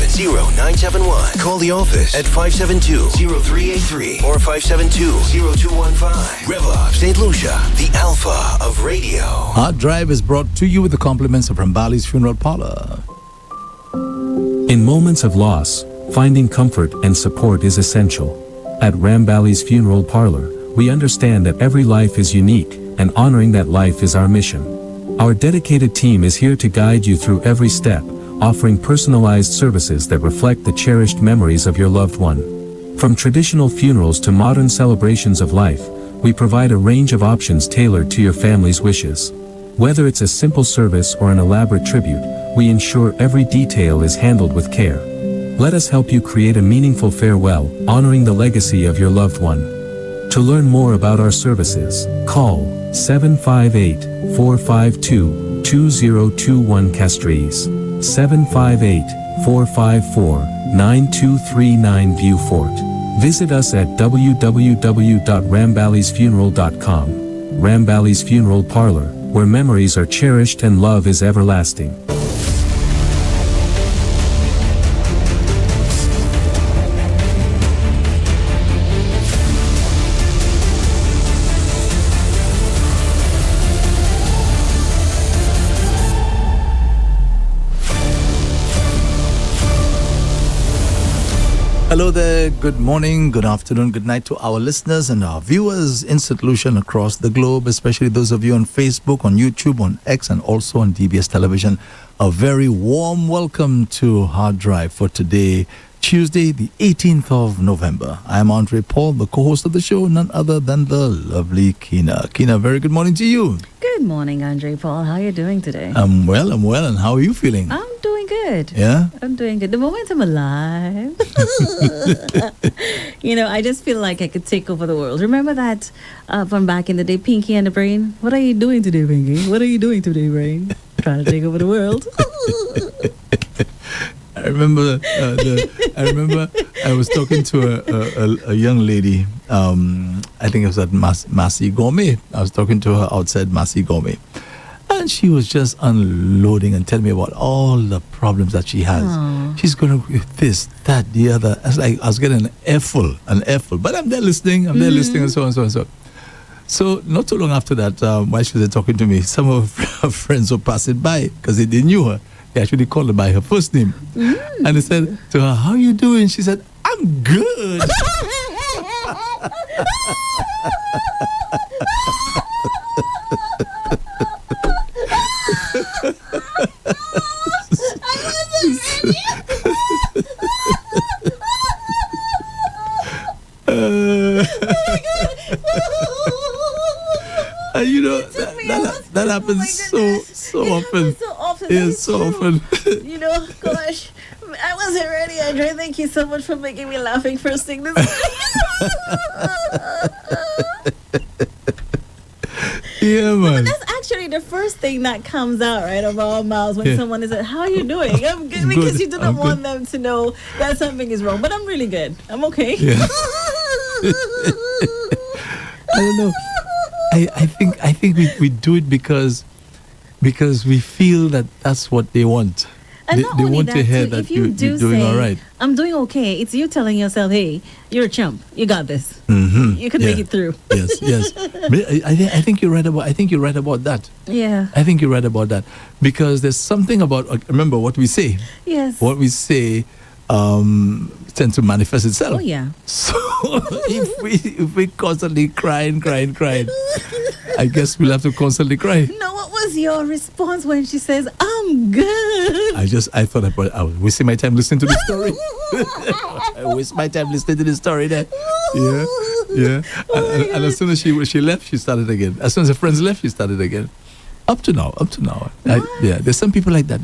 0971. Call the office at 572-0383 or 572-0215. Rev-Up St. Lucia, the alpha of radio. Hard Drive is brought to you with the compliments of Rambali's Funeral Parlor. In moments of loss, finding comfort and support is essential. At Rambali's Funeral Parlor, we understand that every life is unique, and honoring that life is our mission. Our dedicated team is here to guide you through every step, offering personalized services that reflect the cherished memories of your loved one. From traditional funerals to modern celebrations of life, we provide a range of options tailored to your family's wishes. Whether it's a simple service or an elaborate tribute, we ensure every detail is handled with care. Let us help you create a meaningful farewell, honoring the legacy of your loved one. To learn more about our services, call 758-452-2021 Castries, 758-454-9239 Viewfort. Visit us at www.ramballysfuneral.com. Rambali's Funeral Parlor, where memories are cherished and love is everlasting. Hello there, good morning, good afternoon, good night to our listeners and our viewers in St. Lucia and across the globe, especially those of you on Facebook, on YouTube, on X, and also on DBS Television. A very warm welcome to Hard Drive for today, Tuesday, the 18th of November. I'm Andre Paul, the co-host of the show, none other than the lovely Kina. Kina, very good morning to you. Good morning, Andre Paul. How are you doing today? I'm well, and how are you feeling? I'm doing good. Yeah? I'm doing good. The moment I'm alive. I just feel like I could take over the world. Remember that from back in the day, Pinky and the Brain? What are you doing today, Pinky? What are you doing today, Brain? Trying to take over the world. I remember I was talking to a young lady. I think it was at Massy Gourmet. I was talking to her outside Massy Gourmet. And she was just unloading and telling me about all the problems that she has. Aww. She's going to this, that, the other. I was getting an earful. But I'm there listening, and so on and so on and so on. So not too long after that, while she was talking to me, some of her friends were passing by because they knew her. They actually called her by her first name. And they said to her, "How you doing?" She said, "I'm good." That happens so often. So often. Yes, so often. Gosh, I wasn't ready, Andre. Thank you so much for making me laughing first thing this morning. Yeah, man. But that's actually the first thing that comes out, right, of our mouths when someone is like, "How are you doing?" I'm good, because you do not want them to know that something is wrong. But I'm really good. I'm okay. Yeah. I don't know. I think we do it because we feel that that's what they want. And they want to hear that you're doing all right. I'm doing okay. It's you telling yourself, "Hey, you're a chump. You got this. Mm-hmm. You can make it through." Yes. I think you're right about. I think you're right about that. Yeah. I think you're right about that, because there's something about. Remember what we say. Yes. What we say tends to manifest itself. Oh yeah. So if we constantly crying, I guess we'll have to constantly cry. No, what was your response when she says, "I'm good"? I thought I was wasting my time listening to the story. I waste my time listening to the story there. Yeah. And as soon as she left, she started again. As soon as her friends left, she started again. Up to now. There's some people like that.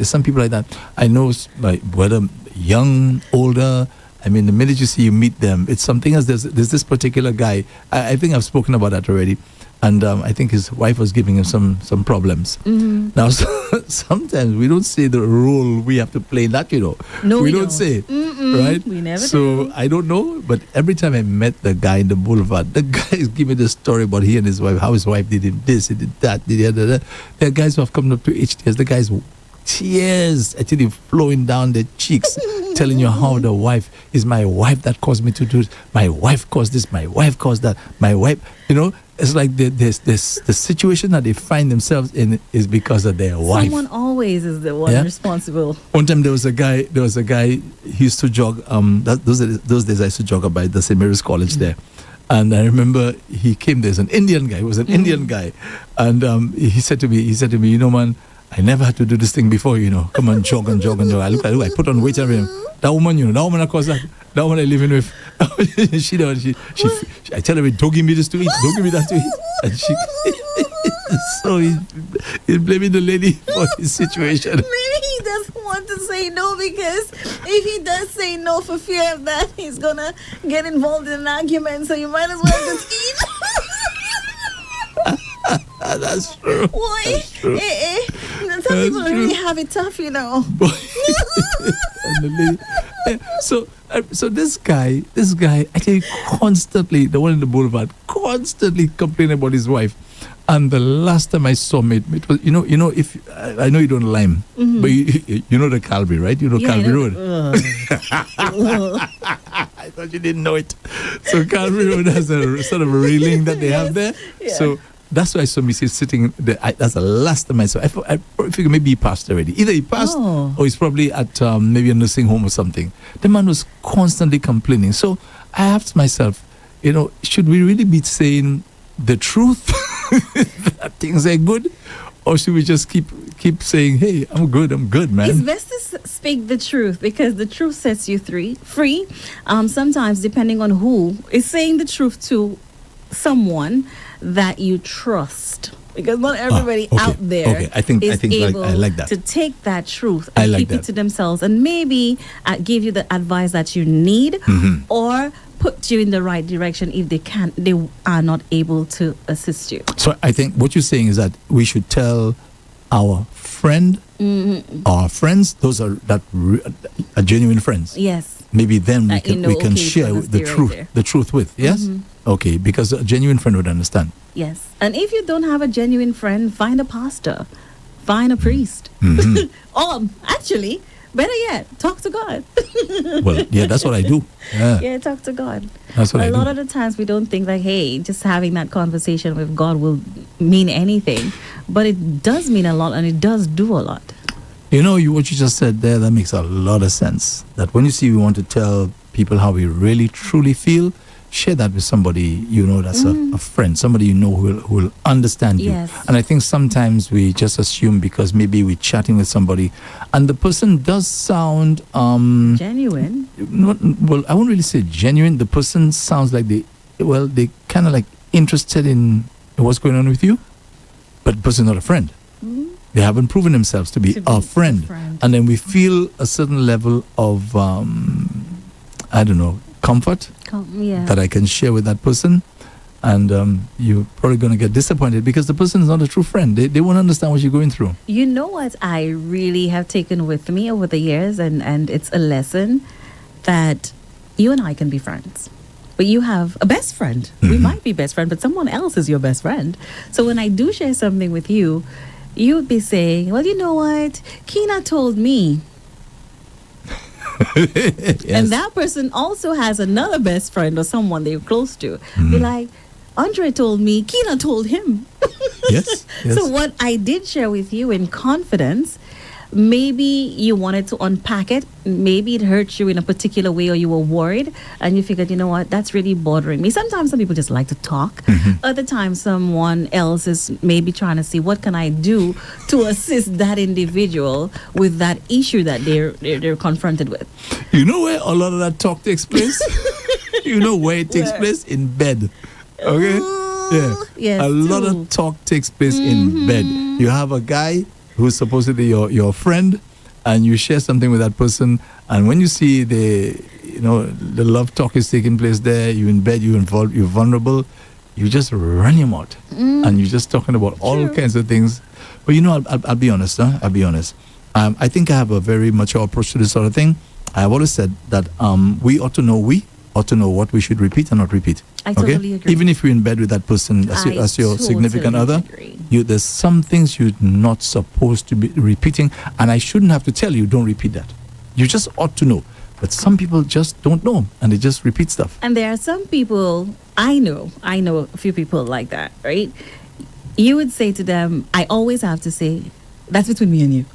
I know, like, whether young, older. I mean, the minute you meet them, it's something else. There's this particular guy. I think I've spoken about that already. And I think his wife was giving him some problems. Mm-hmm. Now, sometimes we don't say the role we have to play in that, No, we don't say, right? We never do. So, I don't know, but every time I met the guy in the boulevard, the guy is giving me the story about he and his wife, how his wife did him this, he did that, did the other. There are guys who have come up to HTS. The guy's tears actually flowing down their cheeks, telling you how the wife is my wife that caused me to do it. My wife caused this. My wife caused that. My wife, it's like the situation that they find themselves in is because of their wife. Someone always is the one responsible. One time there was a guy. He used to jog. Those days I used to jog up by the St. Mary's College there. And I remember he came. There's an Indian guy. He was an Indian guy, and he said to me, man, I never had to do this thing before. Come on, jog and jog and jog. I put on weight every. That woman, I caused that. That woman I living with, she I tell her, don't give me this to eat, don't give me that to eat, and she. So he's blaming the lady for his situation. Maybe he doesn't want to say no, because if he does say no for fear of that, he's gonna get involved in an argument. So you might as well just eat. That's true. Why? That's true. Some people really have it tough, And the lady, so this guy actually constantly, the one in the boulevard, constantly complaining about his wife. And the last time I saw him, it was, if I know you don't lime, but you know the Calvary, right? Calvary Road. I thought you didn't know it. So Calvary Road has a sort of a railing that they have there. Yeah. So that's why I saw Mrs. sitting there. That's the last time I saw. I figured maybe he passed already. Either he passed or he's probably at maybe a nursing home or something. The man was constantly complaining. So I asked myself, should we really be saying the truth that things are good, or should we just keep saying, hey, I'm good, man? It's best to speak the truth, because the truth sets you free. Sometimes, depending on who is saying the truth to someone that you trust, because not everybody out there I think able I like that. to take that truth and keep it to themselves, and maybe give you the advice that you need, or put you in the right direction if they are not able to assist you. So I think what you're saying is that we should tell our friend, our friends, those are genuine friends. Yes. Maybe then we can share the truth with. Yes. Okay, because a genuine friend would understand. Yes. And if you don't have a genuine friend, find a pastor, find a priest. Or actually, better yet, talk to God. Well, yeah, that's what I do. Yeah, talk to God. That's what I do. A lot of the times we don't think like, hey, just having that conversation with God will mean anything. But it does mean a lot, and it does do a lot. What you just said there, that makes a lot of sense. That when we want to tell people how we really, truly feel, share that with somebody that's a friend, somebody who will understand you. Yes. And I think sometimes we just assume because maybe we're chatting with somebody and the person does sound genuine. Well, I won't really say genuine. The person sounds like they kind of like interested in what's going on with you, but the person's not a friend. They haven't proven themselves to be a friend. And then we feel a certain level of comfort that I can share with that person, and you're probably going to get disappointed because the person is not a true friend. They won't understand what you're going through. You know what I really have taken with me over the years, and it's a lesson that you and I can be friends. But you have a best friend. We might be best friends, but someone else is your best friend. So when I do share something with you, you would be saying, well, you know what? Kina told me. Yes. And that person also has another best friend or someone they're close to. Be like, Andre told me, Kina told him. Yes. So what I did share with you in confidence, maybe you wanted to unpack it. Maybe it hurt you in a particular way, or you were worried and you figured, you know what, that's really bothering me. Sometimes some people just like to talk. Other times someone else is maybe trying to see what can I do to assist that individual with that issue that they're confronted with. You know where a lot of that talk takes place? You know where it takes place? In bed. Okay? Yeah. Yes, a lot of talk takes place in bed. You have a guy who's supposedly your friend, and you share something with that person, and when you see the love talk is taking place there, you're in bed, you're involved, you're vulnerable, you just run him out, and you're just talking about all kinds of things. But I'll be honest, I'll be honest. I think I have a very mature approach to this sort of thing. I've always said that we ought to know ought to know what we should repeat and not repeat. I totally agree. Even if you're in bed with that person as your significant other, there's some things you're not supposed to be repeating, and I shouldn't have to tell you, don't repeat that. You just ought to know. But some people just don't know, and they just repeat stuff. And there are some people, I know a few people like that, right? You would say to them, I always have to say, that's between me and you.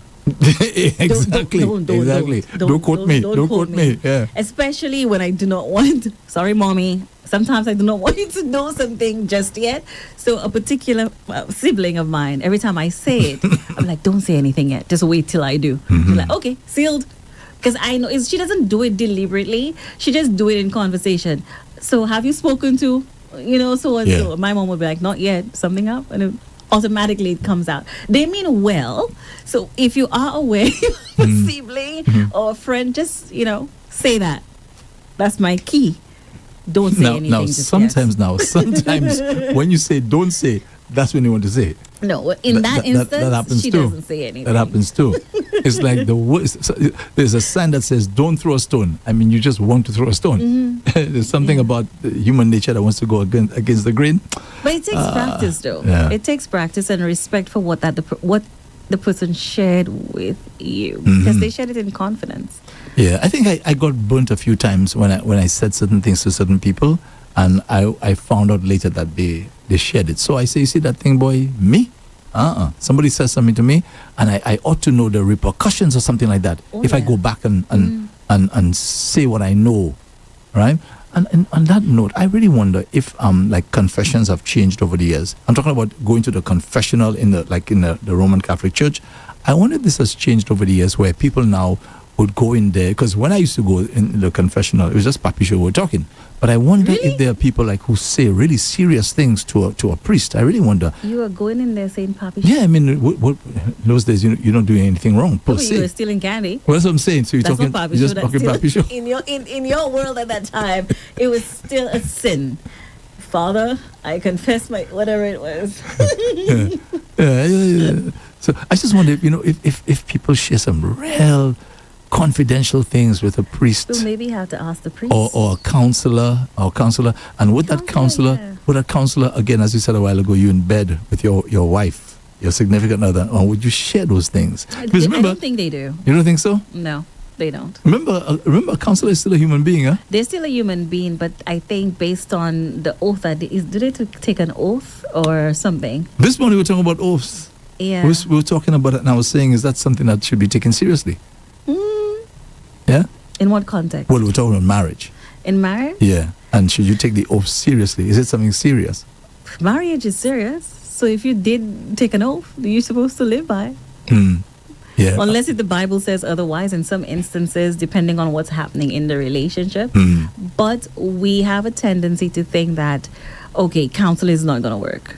Exactly. Don't quote me. Don't quote me. Yeah. Especially when I do not want, sorry, mommy, sometimes I do not want you to know something just yet. So a particular sibling of mine, every time I say it, I'm like, don't say anything yet. Just wait till I do. She's like, okay, sealed. Because I know she doesn't do it deliberately. She just do it in conversation. So have you spoken to, so and so? My mom would be like, not yet. Something up? And automatically it comes out. They mean well. So if you are aware of a sibling or a friend, just, say that. That's my key. Don't say anything. Now, sometimes when you say don't say, that's when you want to say it. No, in that instance, that happens she too. doesn't say anything. That happens too. It's like there's a sign that says don't throw a stone. I mean, you just want to throw a stone. There's something about human nature that wants to go against the grain. But it takes practice, though. Yeah. It takes practice and respect for what the person shared with you, because they shared it in confidence. Yeah, I think I got burnt a few times when I said certain things to certain people, and I found out later that they shared it. So I say, you see that thing, boy, me? Somebody says something to me, and I ought to know the repercussions or something like that if I go back and say what I know, right? And on that note, I really wonder if like confessions have changed over the years. I'm talking about going to the confessional in the Roman Catholic Church. I wonder if this has changed over the years, where people now would go in there, because when I used to go in the confessional, it was just Papi Show we were talking. But I wonder if there are people like who say really serious things to a priest. I really wonder. You were going in there saying Papi Show? Yeah, I mean, in those days, you're not doing anything wrong per se. You were stealing candy. Well, that's what I'm saying. So you're that's talking, Papi you're just talking Papi Show. In your world at that time, it was still a sin. Father, I confess my whatever it was. Yeah. So I just wonder, if people share some real confidential things with a priest. So maybe you have to ask the priest. Or a counselor, and with that counselor, again, as you said a while ago, you in bed with your wife, your significant other, or would you share those things? Because remember, I don't think they do. You don't think so? No, they don't. Remember, a counselor is still a human being, huh? They're still a human being, but I think based on the oath do they take an oath or something? This morning we were talking about oaths. Yeah. We were talking about it, and I was saying, is that something that should be taken seriously? Yeah? In what context? Well, we're talking about marriage. In marriage? Yeah. And should you take the oath seriously? Is it something serious? Marriage is serious. So if you did take an oath, you're supposed to live by. Yeah. Unless the Bible says otherwise in some instances, depending on what's happening in the relationship. But we have a tendency to think that, okay, counsel is not going to work.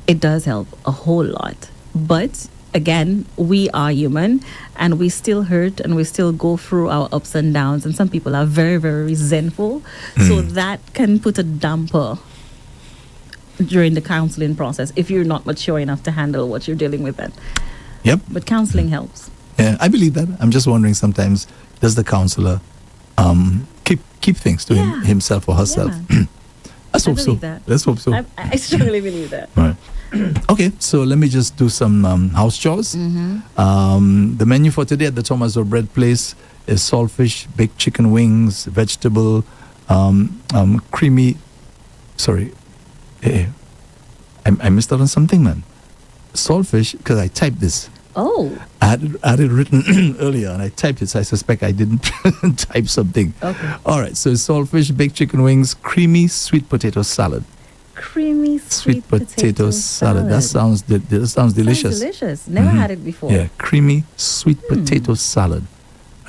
It does help a whole lot. But again, we are human, and we still hurt, and we still go through our ups and downs, and some people are very, very resentful. So that can put a damper during the counseling process if you're not mature enough to handle what you're dealing with then. Yep. But counseling helps. Yeah, I believe that. I'm just wondering sometimes, does the counselor keep things to himself or herself? Yeah. Let's hope so. Let's hope so. I strongly believe that. Right. Okay, so let me just do some house chores. The menu for today at the Thomas Bread Place is saltfish, baked chicken wings, vegetable, creamy. Sorry, I missed out on something, man. Saltfish, because I typed this. Oh. I had it written earlier, and I typed it, so I suspect I didn't type something. Okay. All right, so saltfish, baked chicken wings, creamy sweet potato salad. Creamy sweet potato salad. That sounds delicious. Sounds delicious. Never had it before. Yeah, creamy sweet potato salad.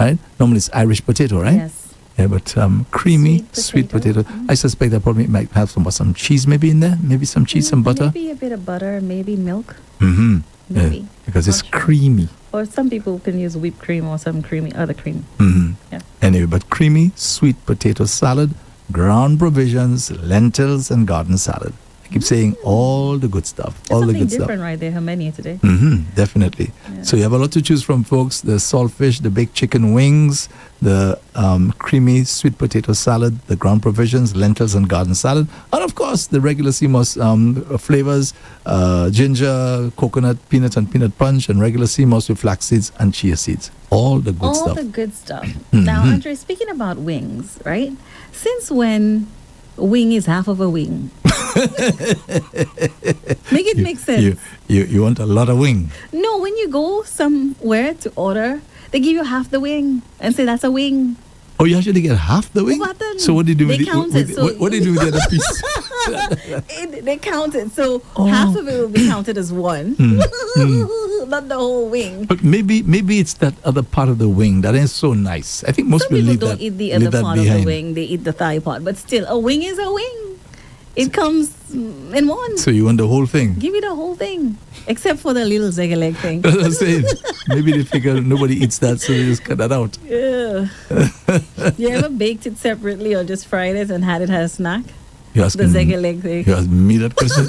Right? Normally it's Irish potato, right? Yes. Yeah, but creamy sweet potato. I suspect I probably might have some cheese maybe in there. Maybe some cheese, some butter. Maybe a bit of butter, maybe milk. Maybe. Yeah, because it's creamy. Or some people can use whipped cream or some other cream. Yeah. Anyway, but creamy sweet potato salad, ground provisions, lentils, and garden salad. I keep saying all the good stuff. There's All the something good stuff. different right there, her menu today. Definitely. Yeah. So you have a lot to choose from, folks. The saltfish, the baked chicken wings, the creamy sweet potato salad, the ground provisions, lentils and garden salad, and of course the regular CMOS flavors, ginger, coconut, peanut and peanut punch, and regular CMOS with flax seeds and chia seeds. All the good All stuff. the good stuff. Now, Andre, speaking about wings, right? Since when wing is half of a wing? Make it make sense. You want a lot of wing. No, when you go somewhere to order, they give you half the wing and say that's a wing. Oh, you actually get half the wing? What then? So what do you do They with count it? it, so- What do you do with the other piece? They count it. So half of it will be counted as one, not the whole wing. But maybe it's that other part of the wing that ain't so nice. I think most Some people leave don't that, eat the leave other that part of behind. the wing. They eat the thigh part. But still, a wing is a wing. It comes in one. So you want the whole thing? Give me the whole thing, except for the little leg thing. That's what I'm saying. Maybe they figure nobody eats that, so they just cut that out. Yeah. You ever baked it separately or just fried it and had it as a snack? You The asking leg thing. You ask me that question?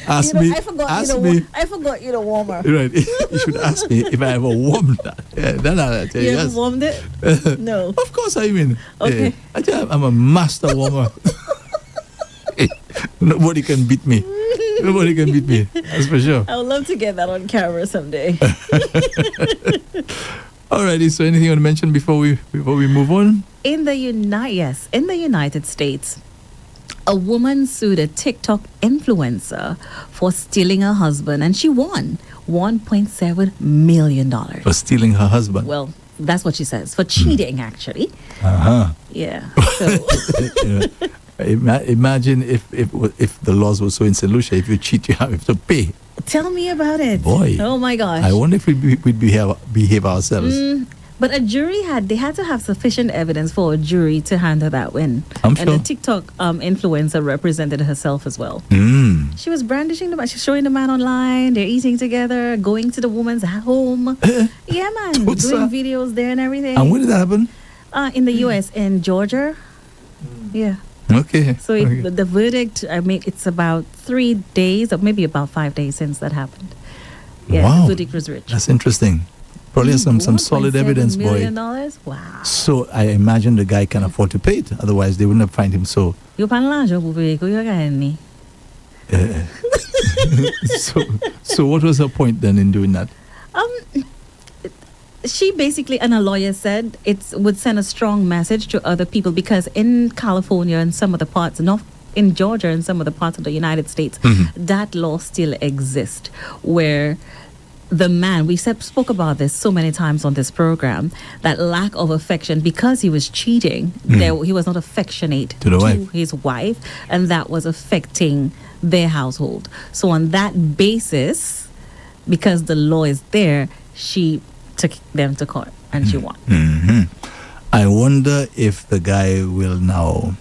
Ask me. I forgot. Ask me. I forgot you the warmer. Right. You should ask me if I ever warmed that. Yeah, then I'll tell you. You ever Yes. warmed it? No. Of course, I mean. Okay. I'm a master warmer. Nobody can beat me. Nobody can beat me. That's for sure. I would love to get that on camera someday. Alrighty. So, anything you want to mention before we move on? In the United States, a woman sued a TikTok influencer for stealing her husband, and she won $1.7 million. For stealing her husband. Well, that's what she says. For cheating, actually. Yeah. So Imagine if the laws were so in St. Lucia, if you cheat, you have to pay. tell me about it. Boy. Oh my gosh. I wonder if we'd behave ourselves. But a jury had to have sufficient evidence for a jury to handle that win. I'm And the sure. TikTok influencer represented herself as well. She was brandishing the man. She's showing the man online. They're eating together, going to the woman's home. Yeah, man. What's Doing that? videos there and everything. And when did that happen? In the U.S., in Georgia. Yeah. Okay. So Okay. the verdict, I mean, it's about 3 days or maybe about 5 days since that happened. Yeah, Wow. the verdict was rich. That's interesting. Probably some solid $1.7 evidence, boy. million? Wow. So I imagine the guy can afford to pay it. Otherwise, they wouldn't have fined him so. You pan l'argent pour payer que you gagne. So what was her point then in doing that? She basically, and a lawyer said, it would send a strong message to other people because in California and some of the parts, not in Georgia and some of the parts of the United States, that law still exists where the man, we spoke about this so many times on this program, that lack of affection because he was cheating, he was not affectionate To the wife. his wife, and that was affecting their household. So on that basis, because the law is there, she took them to court and she won. I wonder if the guy will now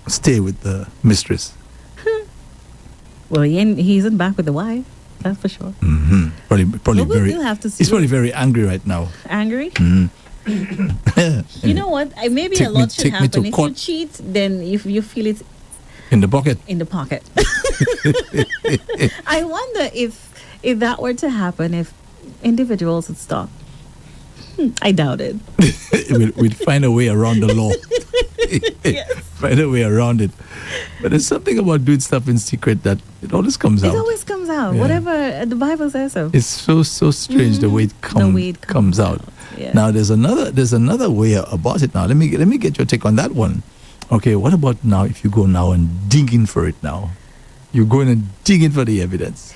stay with the mistress. Well, he isn't back with the wife, that's for sure. Probably Well, very. we'll have to see. He's probably very angry right now. Angry? You know what? Maybe Take a me- lot should take me to happen. If you court. cheat, then if you feel it In the pocket. in the pocket. I wonder if that were to happen, if individuals would stop. I doubt it. We'd find a way around the law. Find a way around it. But there's something about doing stuff in secret that it always comes It out. always comes out. Yeah. Whatever the Bible says so. It's so strange the way it comes out. Yeah. Now there's another way about it. Now let me get your take on that one. Okay, what about now if you go now and dig in for it now? You go in and dig in for the evidence.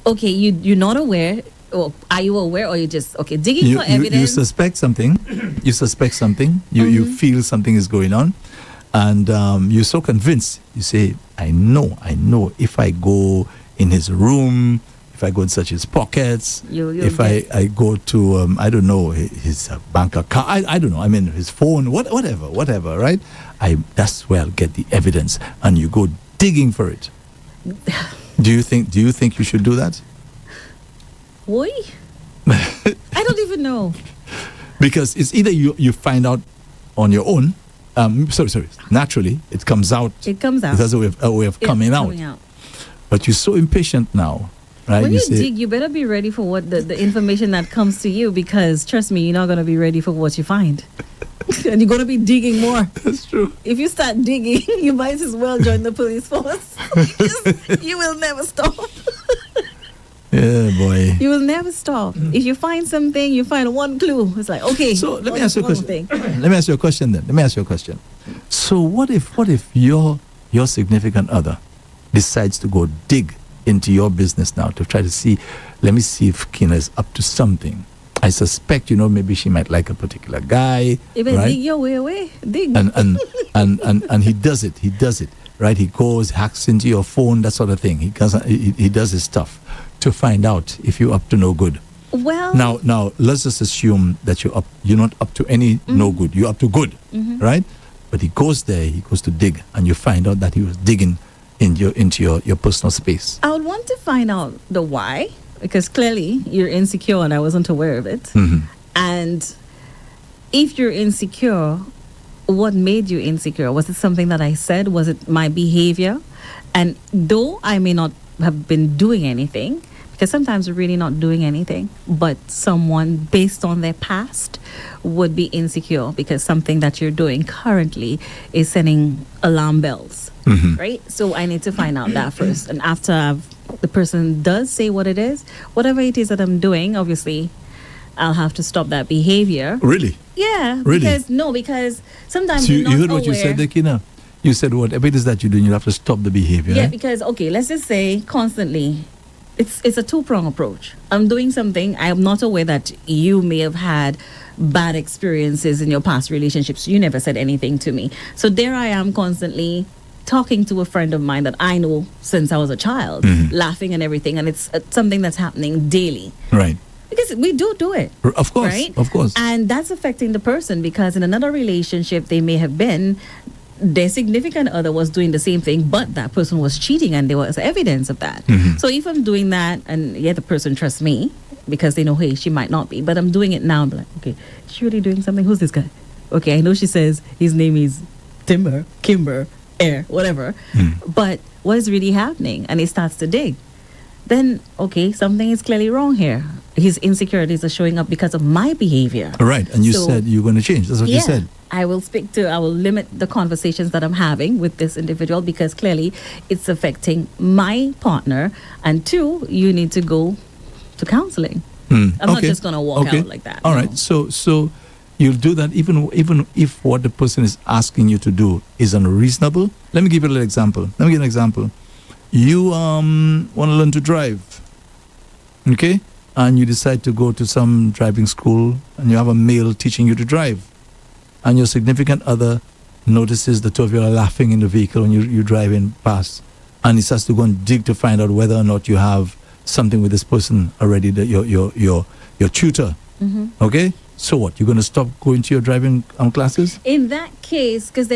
Okay, you're not aware, or are you aware, or you just digging for You evidence? suspect something. You suspect something. You feel something is going on, and you're so convinced. You say, "I know. If I go in his room, if I go and search his pockets, You'll if get- I go to I don't know his bank account. I don't know. I mean his phone. Whatever. Right? That's where I'll get the evidence, and you go digging for it. Do you think you should do that? Why? I don't even know. Because it's either you find out on your own, sorry. Naturally, it comes out. It comes out. It has a way of coming out. But you're so impatient now, right? When you say, dig, you better be ready for what the information that comes to you, because trust me, you're not going to be ready for what you find. And you're going to be digging more. That's true. If you start digging, you might as well join the police force. Because you will never stop. Yeah, boy. You will never stop. If you find something, you find one clue. It's like, okay. So let me ask you a question. Thing. Let me ask you a question then. Let me ask you a question. So what if your significant other decides to go dig into your business now to try to see, let me see if Kina is up to something. I suspect, maybe she might like a particular guy. Right? Dig your way away. Dig. And he does it, right? He goes, hacks into your phone, that sort of thing. He does his stuff to find out if you're up to no good. Well, now let's just assume that you're not up to any no good. You're up to good, right? But he goes to dig, and you find out that he was digging into your personal space. I would want to find out the why, because clearly you're insecure and I wasn't aware of it. Mm-hmm. And if you're insecure, what made you insecure? Was it something that I said? Was it my behavior? And though I may not have been doing anything, because sometimes we're really not doing anything, but someone based on their past would be insecure because something that you're doing currently is sending alarm bells, right? So I need to find out that first. And after the person does say what it is, whatever it is that I'm doing, obviously I'll have to stop that behavior. Really? Yeah. Really? Because sometimes so you're not you heard what aware. you said there, Kina? You said whatever it is that you're doing, you have to stop the behavior. Yeah, right? because, okay, let's just say constantly, it's a two-pronged approach. I'm doing something, I am not aware that you may have had bad experiences in your past relationships. You never said anything to me. So there I am constantly talking to a friend of mine that I know since I was a child, laughing and everything, and it's something that's happening daily. Right. Because we do it. Of course, right? of course. And that's affecting the person, because in another relationship they may have been, their significant other was doing the same thing, but that person was cheating and there was evidence of that. So if I'm doing that, and the person trusts me because they know, hey, she might not be, but I'm doing it now, I'm like, okay, is she really doing something? Who's this guy? Okay, I know she says his name is Timber, Kimber, Air, whatever, but what is really happening? And he starts to dig. Then, okay, something is clearly wrong here. His insecurities are showing up because of my behavior. Right, and you said you're going to change. That's what you said. I will limit the conversations that I'm having with this individual, because clearly it's affecting my partner. And two, you need to go to counseling. I'm not just going to walk out like that. All right, so you'll do that even if what the person is asking you to do is unreasonable. Let me give you a little example. Let me give you an example. You want to learn to drive, okay? And you decide to go to some driving school, and you have a male teaching you to drive. And your significant other notices the two of you are laughing in the vehicle when you're driving past. And he starts to go and dig to find out whether or not you have something with this person already, your tutor. Okay? So what? You're going to stop going to your driving classes? In that case, because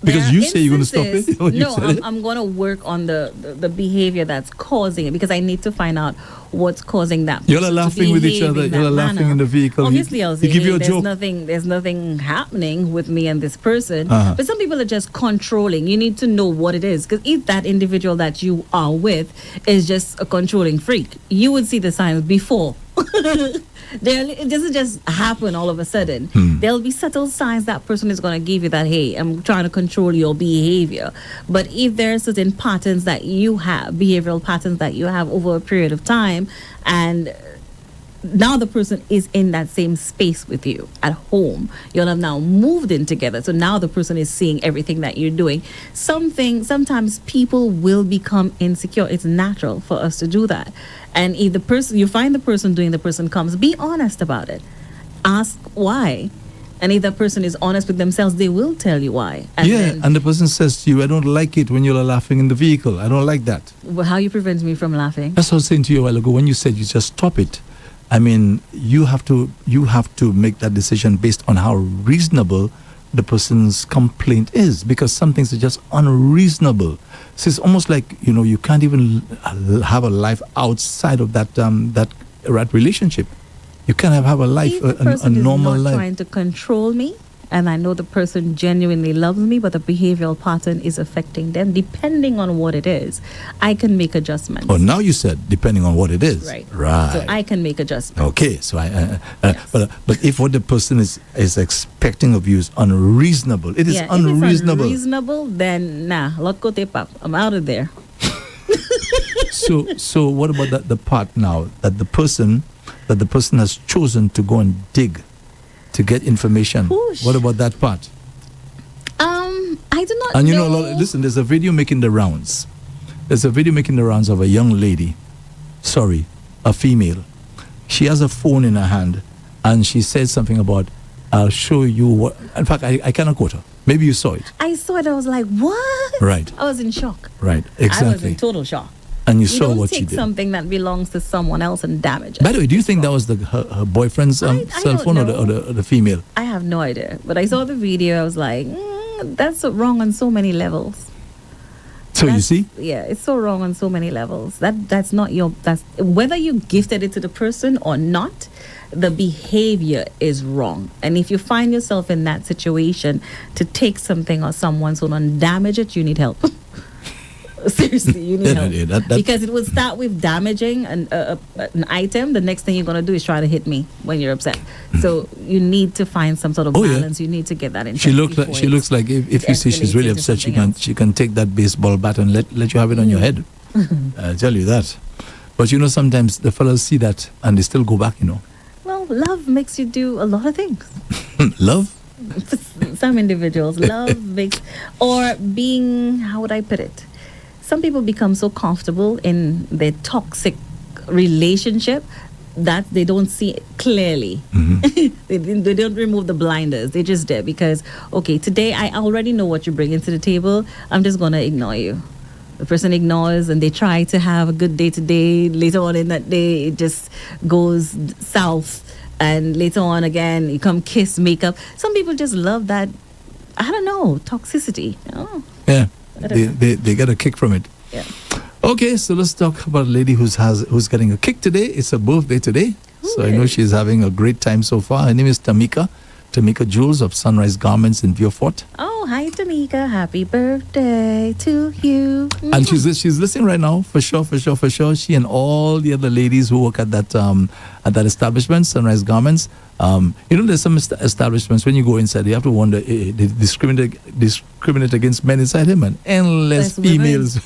because you say you're going to stop it? No, I'm going to work on the behavior that's causing it, because I need to find out what's causing that. You're laughing with each other. You're laughing in the vehicle. Obviously, I'll say, give you a joke. There's nothing happening with me and this person. But some people are just controlling. You need to know what it is, because if that individual that you are with is just a controlling freak, you would see the signs before. It doesn't just happen all of a sudden. There'll be subtle signs that person is going to give you that, hey, I'm trying to control your behavior. But if there are certain patterns that you have, behavioral patterns that you have over a period of time, and now the person is in that same space with you at home, you'll have now moved in together, so now the person is seeing everything that you're doing. Sometimes people will become insecure. It's natural for us to do that. And if you find the person doing, the person comes, be honest about it. Ask why. And if that person is honest with themselves, they will tell you why. And the person says to you, I don't like it when you're laughing in the vehicle. I don't like that. Well, how you prevent me from laughing? That's what I was saying to you a while ago when you said you just stop it. I mean, you have to make that decision based on how reasonable the person's complaint is, because some things are just unreasonable. So it's almost like, you can't even have a life outside of that relationship. You can't have a life, if the person a normal is not life. trying to control me, and I know the person genuinely loves me, but the behavioral pattern is affecting them, depending on what it is, I can make adjustments. Oh, now you said depending on what it is. Right. Right. So I can make adjustments. Okay, so Yes. but if what the person is expecting of you is unreasonable, it is Yeah, unreasonable. if it's unreasonable, then nah, lot kote pap. I'm out of there. So what about the part now that the person has chosen to go and dig to get information? Whoosh. What about that part? I do not And you know. know, listen, there's a video making the rounds. There's a video making the rounds of a young lady, a female. She has a phone in her hand, and she said something about, I'll show you what. In fact, I cannot quote her. Maybe you saw it. I saw it. I was like, what? Right. I was in shock. Right, I was exactly. in total shock. And you You saw don't what take she did. something that belongs to someone else and damage it. By the way, do you think that was her boyfriend's I cell don't phone or know. the female? I have no idea. But I saw the video. I was like, that's so wrong on so many levels. So you That's- see? Yeah, it's so wrong on so many levels. That's not your, that's whether you gifted it to the person or not, the behavior is wrong. And if you find yourself in that situation to take something or someone's phone and damage it, you need help. Seriously, you need help. Yeah, that- Because it will start with damaging an item. The next thing you're going to do is try to hit me when you're upset. So you need to find some sort of Oh, yeah. balance. You need to get that in She check looks like before she it- looks like if you see she's escalates really into upset, something else. she can take that baseball bat and let you have it on your head. I tell you that. But you know, sometimes the fellas see that and they still go back. You know, Well, love makes you do a lot of things. love. Some individuals love makes, or being, how would I put it, some people become so comfortable in their toxic relationship that they don't see it clearly. They don't remove the blinders. They're just there because, okay, today I already know what you're bringing to the table. I'm just going to ignore you. The person ignores and they try to have a good day today. Later on in that day, it just goes south. And later on again, you come kiss, make up. Some people just love that, I don't know, toxicity. Oh, Yeah, I don't they get a kick from it. yeah. Okay, so let's talk about a lady who's getting a kick today. It's her birthday today, so I know Hooray. she's having a great time so far. Her name is Tamika Jules of Sunrise Garments in Vieux-Fort. Oh, hi, Tamika. Happy birthday to you. And she's listening right now, for sure. She and all the other ladies who work at that establishment, Sunrise Garments. You know, there's some establishments when you go inside, you have to wonder, they discriminate against men inside him, and endless Less women. females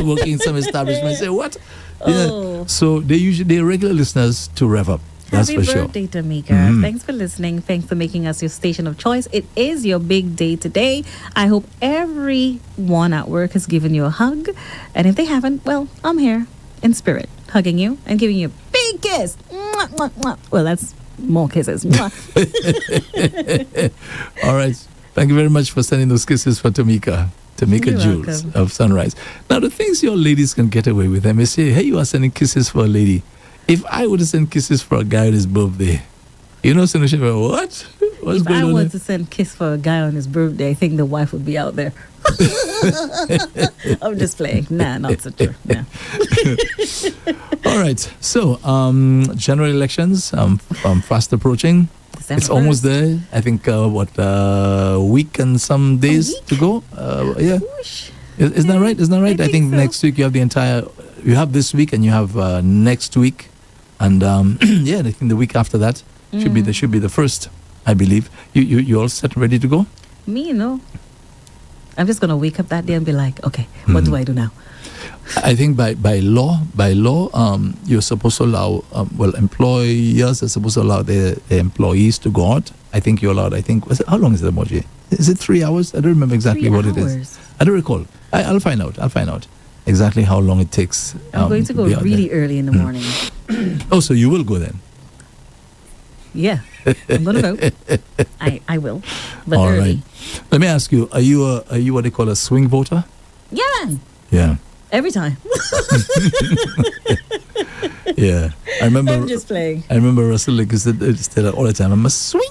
working in some establishments. Say what? Oh. So they're regular listeners to Rev Up. That's Happy for sure. birthday, Tamika. Thanks for listening. Thanks for making us your station of choice. It is your big day today. I hope everyone at work has given you a hug. And if they haven't, well, I'm here in spirit, hugging you and giving you a big kiss. Mwah, mwah, mwah. Well, that's more kisses. Mwah. All right. Thank you very much for sending those kisses for Tamika You're Jules welcome. of Sunrise. Now, the things your ladies can get away with, they say, hey, you are sending kisses for a lady. If I would have sent kisses for a guy on his birthday, you know, Sinusha, what? What's If going I on? were there? to send a kiss for a guy on his birthday, I think the wife would be out there. I'm just playing. Nah, not so true. Nah. All right. So, general elections fast approaching. December It's almost 1st. there. I think, week and some days week? to go. Yeah. Whoosh. Isn't that right? Isn't that right? I I think think so. next week you have this week and you have next week. And yeah, I think the week after that should be the first, I believe. You all set ready to go? Me, no. I'm just gonna wake up that day and be like, okay, what do I do now? I think by law, you're supposed to allow, employers are supposed to allow their employees to go out. I think you're allowed. How long is the emoji? Is it 3 hours? I don't remember exactly 3 what it is. hours. I don't recall. I'll find out. Exactly how long it takes. I'm going to go be out really there. early in the morning. Oh, so you will go then? Yeah, I'm gonna vote. I will, but All early. right. Let me ask you: Are you what they call a swing voter? Yeah, man. Yeah, Every time. yeah. I remember. I'm just playing. I remember Russell like said that all the time. I'm a swing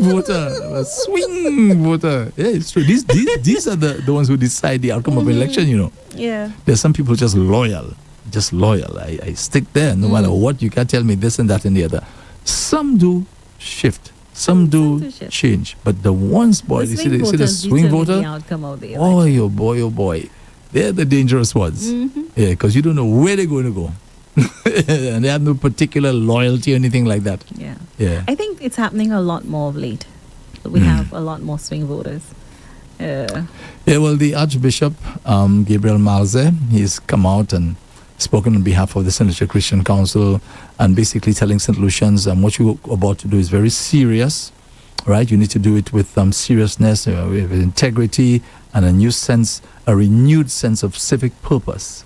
voter. I'm a swing voter. Yeah, it's true. These are the ones who decide the outcome of an election. You know, Yeah. there's some people just loyal. I stick there no matter what. You can't tell me this and that and the other. Some do shift Some do St. Lucia. change, but the ones, boy, you see the swing voter. The outcome of the Oh, election. oh boy, they're the dangerous ones. Mm-hmm. Yeah, because you don't know where they're going to go, and they have no particular loyalty or anything like that. Yeah. Yeah. I think it's happening a lot more of late. We have a lot more swing voters. Yeah, well, the Archbishop, Gabriel Malze, he's come out and spoken on behalf of the St. Lucia Christian Council and basically telling St. Lucians what you're about to do is very serious, right? You need to do it with seriousness, with integrity, and a renewed sense of civic purpose.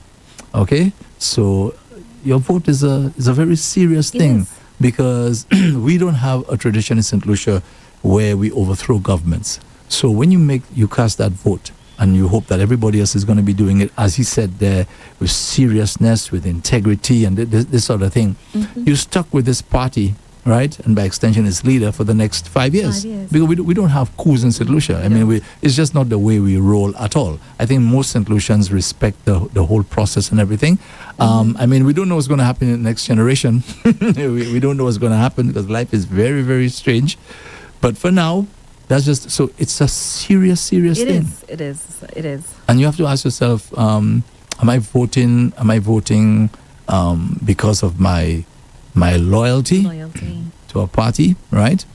Okay? So your vote is a very serious It thing is. because we don't have a tradition in St. Lucia where we overthrow governments. So when you cast that vote and you hope that everybody else is going to be doing it, as he said there, with seriousness, with integrity and this sort of thing, you're stuck with this party, right? And by extension, its leader for the next 5 years. 5 years. Because we don't have coups in St. Lucia. I mean, it's just not the way we roll at all. I think most St. Lucians respect the whole process and everything. I mean, we don't know what's going to happen in the next generation. we don't know what's going to happen because life is very, very strange. But for now, that's just so it's a serious thing. It is. And you have to ask yourself, am I voting because of my loyalty to a party, right?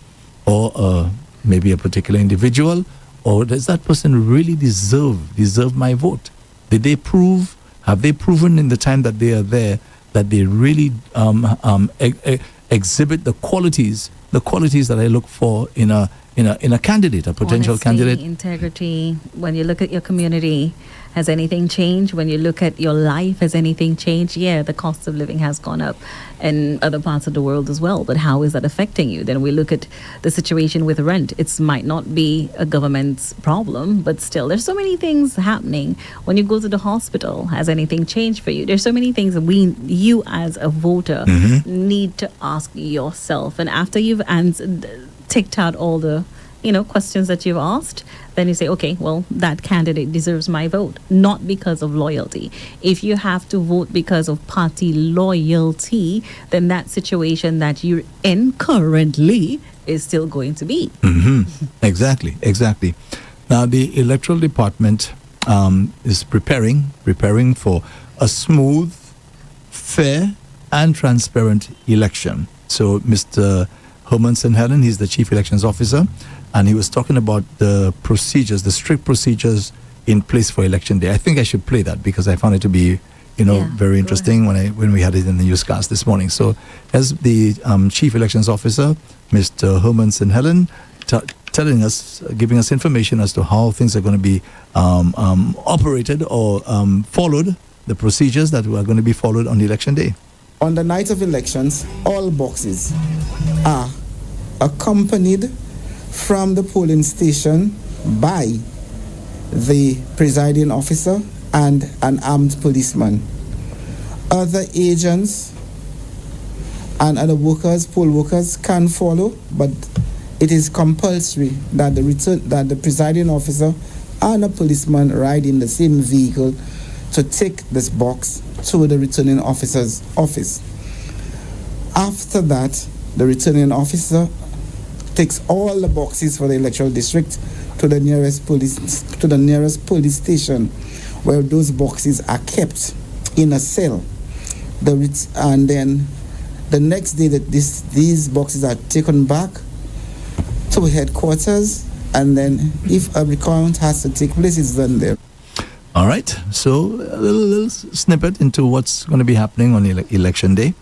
Or maybe a particular individual, or does that person really deserve my vote? Have they proven in the time that they are there that they really exhibit the qualities that I look for in a candidate, a potential Honesty, candidate? integrity. When you look at your community, has anything changed? When you look at your life, has anything changed? Yeah, the cost of living has gone up in other parts of the world as well. But how is that affecting you? Then we look at the situation with rent. It might not be a government's problem, but still, there's so many things happening. When you go to the hospital, has anything changed for you? There's so many things that you as a voter need to ask yourself. And after you've ticked out all the questions that you've asked, then you say, okay, well, that candidate deserves my vote, not because of loyalty. If you have to vote because of party loyalty, then that situation that you're in currently is still going to be. Exactly. Now, the electoral department is preparing for a smooth, fair, and transparent election. So, Mr. Herman St. Helen, he's the Chief Elections Officer, and he was talking about the strict procedures in place for election day. I think I should play that because I found it to be, very interesting when we had it in the newscast this morning. So, as the Chief Elections Officer, Mr. Herman St. Helen, giving us information as to how things are going to be operated or followed, the procedures that are going to be followed on the election day. On the night of elections, all boxes are accompanied from the polling station by the presiding officer and an armed policeman. Other agents and other poll workers can follow, but it is compulsory that the presiding officer and a policeman ride in the same vehicle to take this box to the returning officer's office. After that, the returning officer takes all the boxes for the electoral district to the nearest police station, where those boxes are kept in a cell. And then the next day that these boxes are taken back to headquarters, and then if a recount has to take place, it's done there. All right, so a little snippet into what's going to be happening on election day.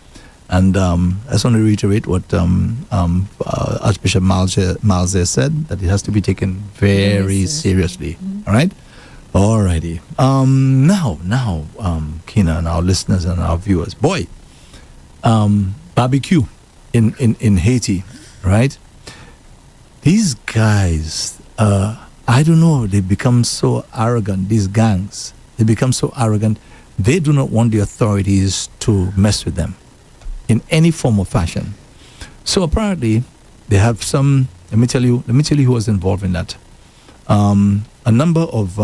And I just want to reiterate what Archbishop Malze said, that it has to be taken very seriously. All right? All righty. Now, Kina and our listeners and our viewers. Boy, barbecue in Haiti, right? These guys, I don't know, they become so arrogant, these gangs. They become so arrogant. They do not want the authorities to mess with them in any form or fashion. So apparently, they have some. Let me tell you who was involved in that. A number of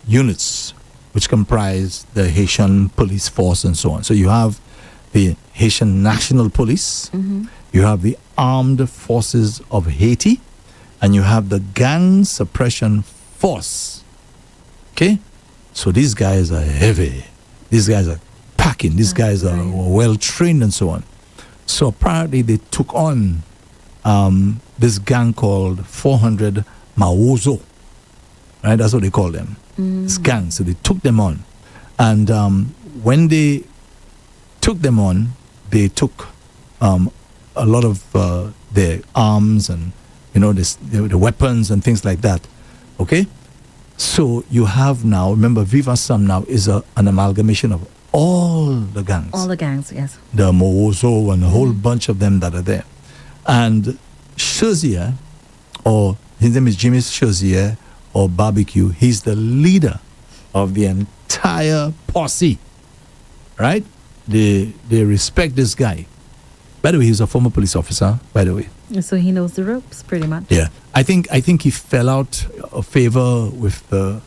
units which comprise the Haitian police force and so on. So you have the Haitian National Police. you have the Armed Forces of Haiti, and you have the Gang Suppression Force. Okay? So these guys are heavy. These guys are packing. These guys are well trained and so on. So apparently they took on this gang called 400 Mawozo. Right? That's what they call them. This gang. So they took them on. And when they took them on, they took a lot of their arms and, the weapons and things like that. Okay? So you have now, remember, Viva Sam now is an amalgamation of all the gangs. All the gangs, yes. The Moozo and a whole bunch of them that are there. And Shazier, or his name is Jimmy Shazier, or Barbecue, he's the leader of the entire posse. Right? They respect this guy. By the way, he's a former police officer, by the way. So he knows the ropes, pretty much. Yeah, I think he fell out of favor with the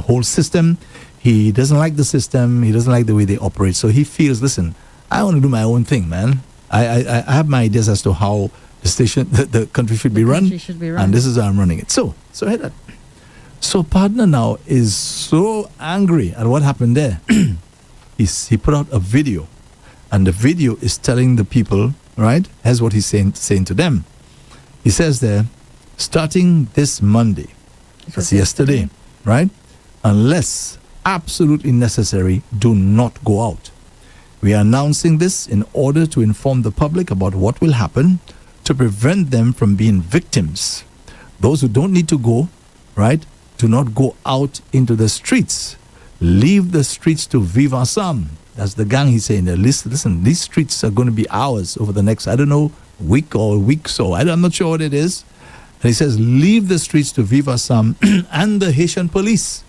whole system. He doesn't like the system. He doesn't like the way they operate. So he feels, listen, I want to do my own thing, man. I have my ideas as to how the country should be run, and this is how I'm running it. So hear that. So partner now is so angry at what happened there. He put out a video, and the video is telling the people, right? Here's what he's saying to them. He says there, starting this Monday, that's yesterday, right? Unless absolutely necessary, do not go out. We are announcing this in order to inform the public about what will happen to prevent them from being victims. Those who don't need to go, right, do not go out into the streets. Leave the streets to Viva Sam. That's the gang, he's saying. Listen, these streets are going to be ours over the next, I don't know, week or weeks, or I'm not sure what it is. And he says, leave the streets to Viva Sam and the Haitian police.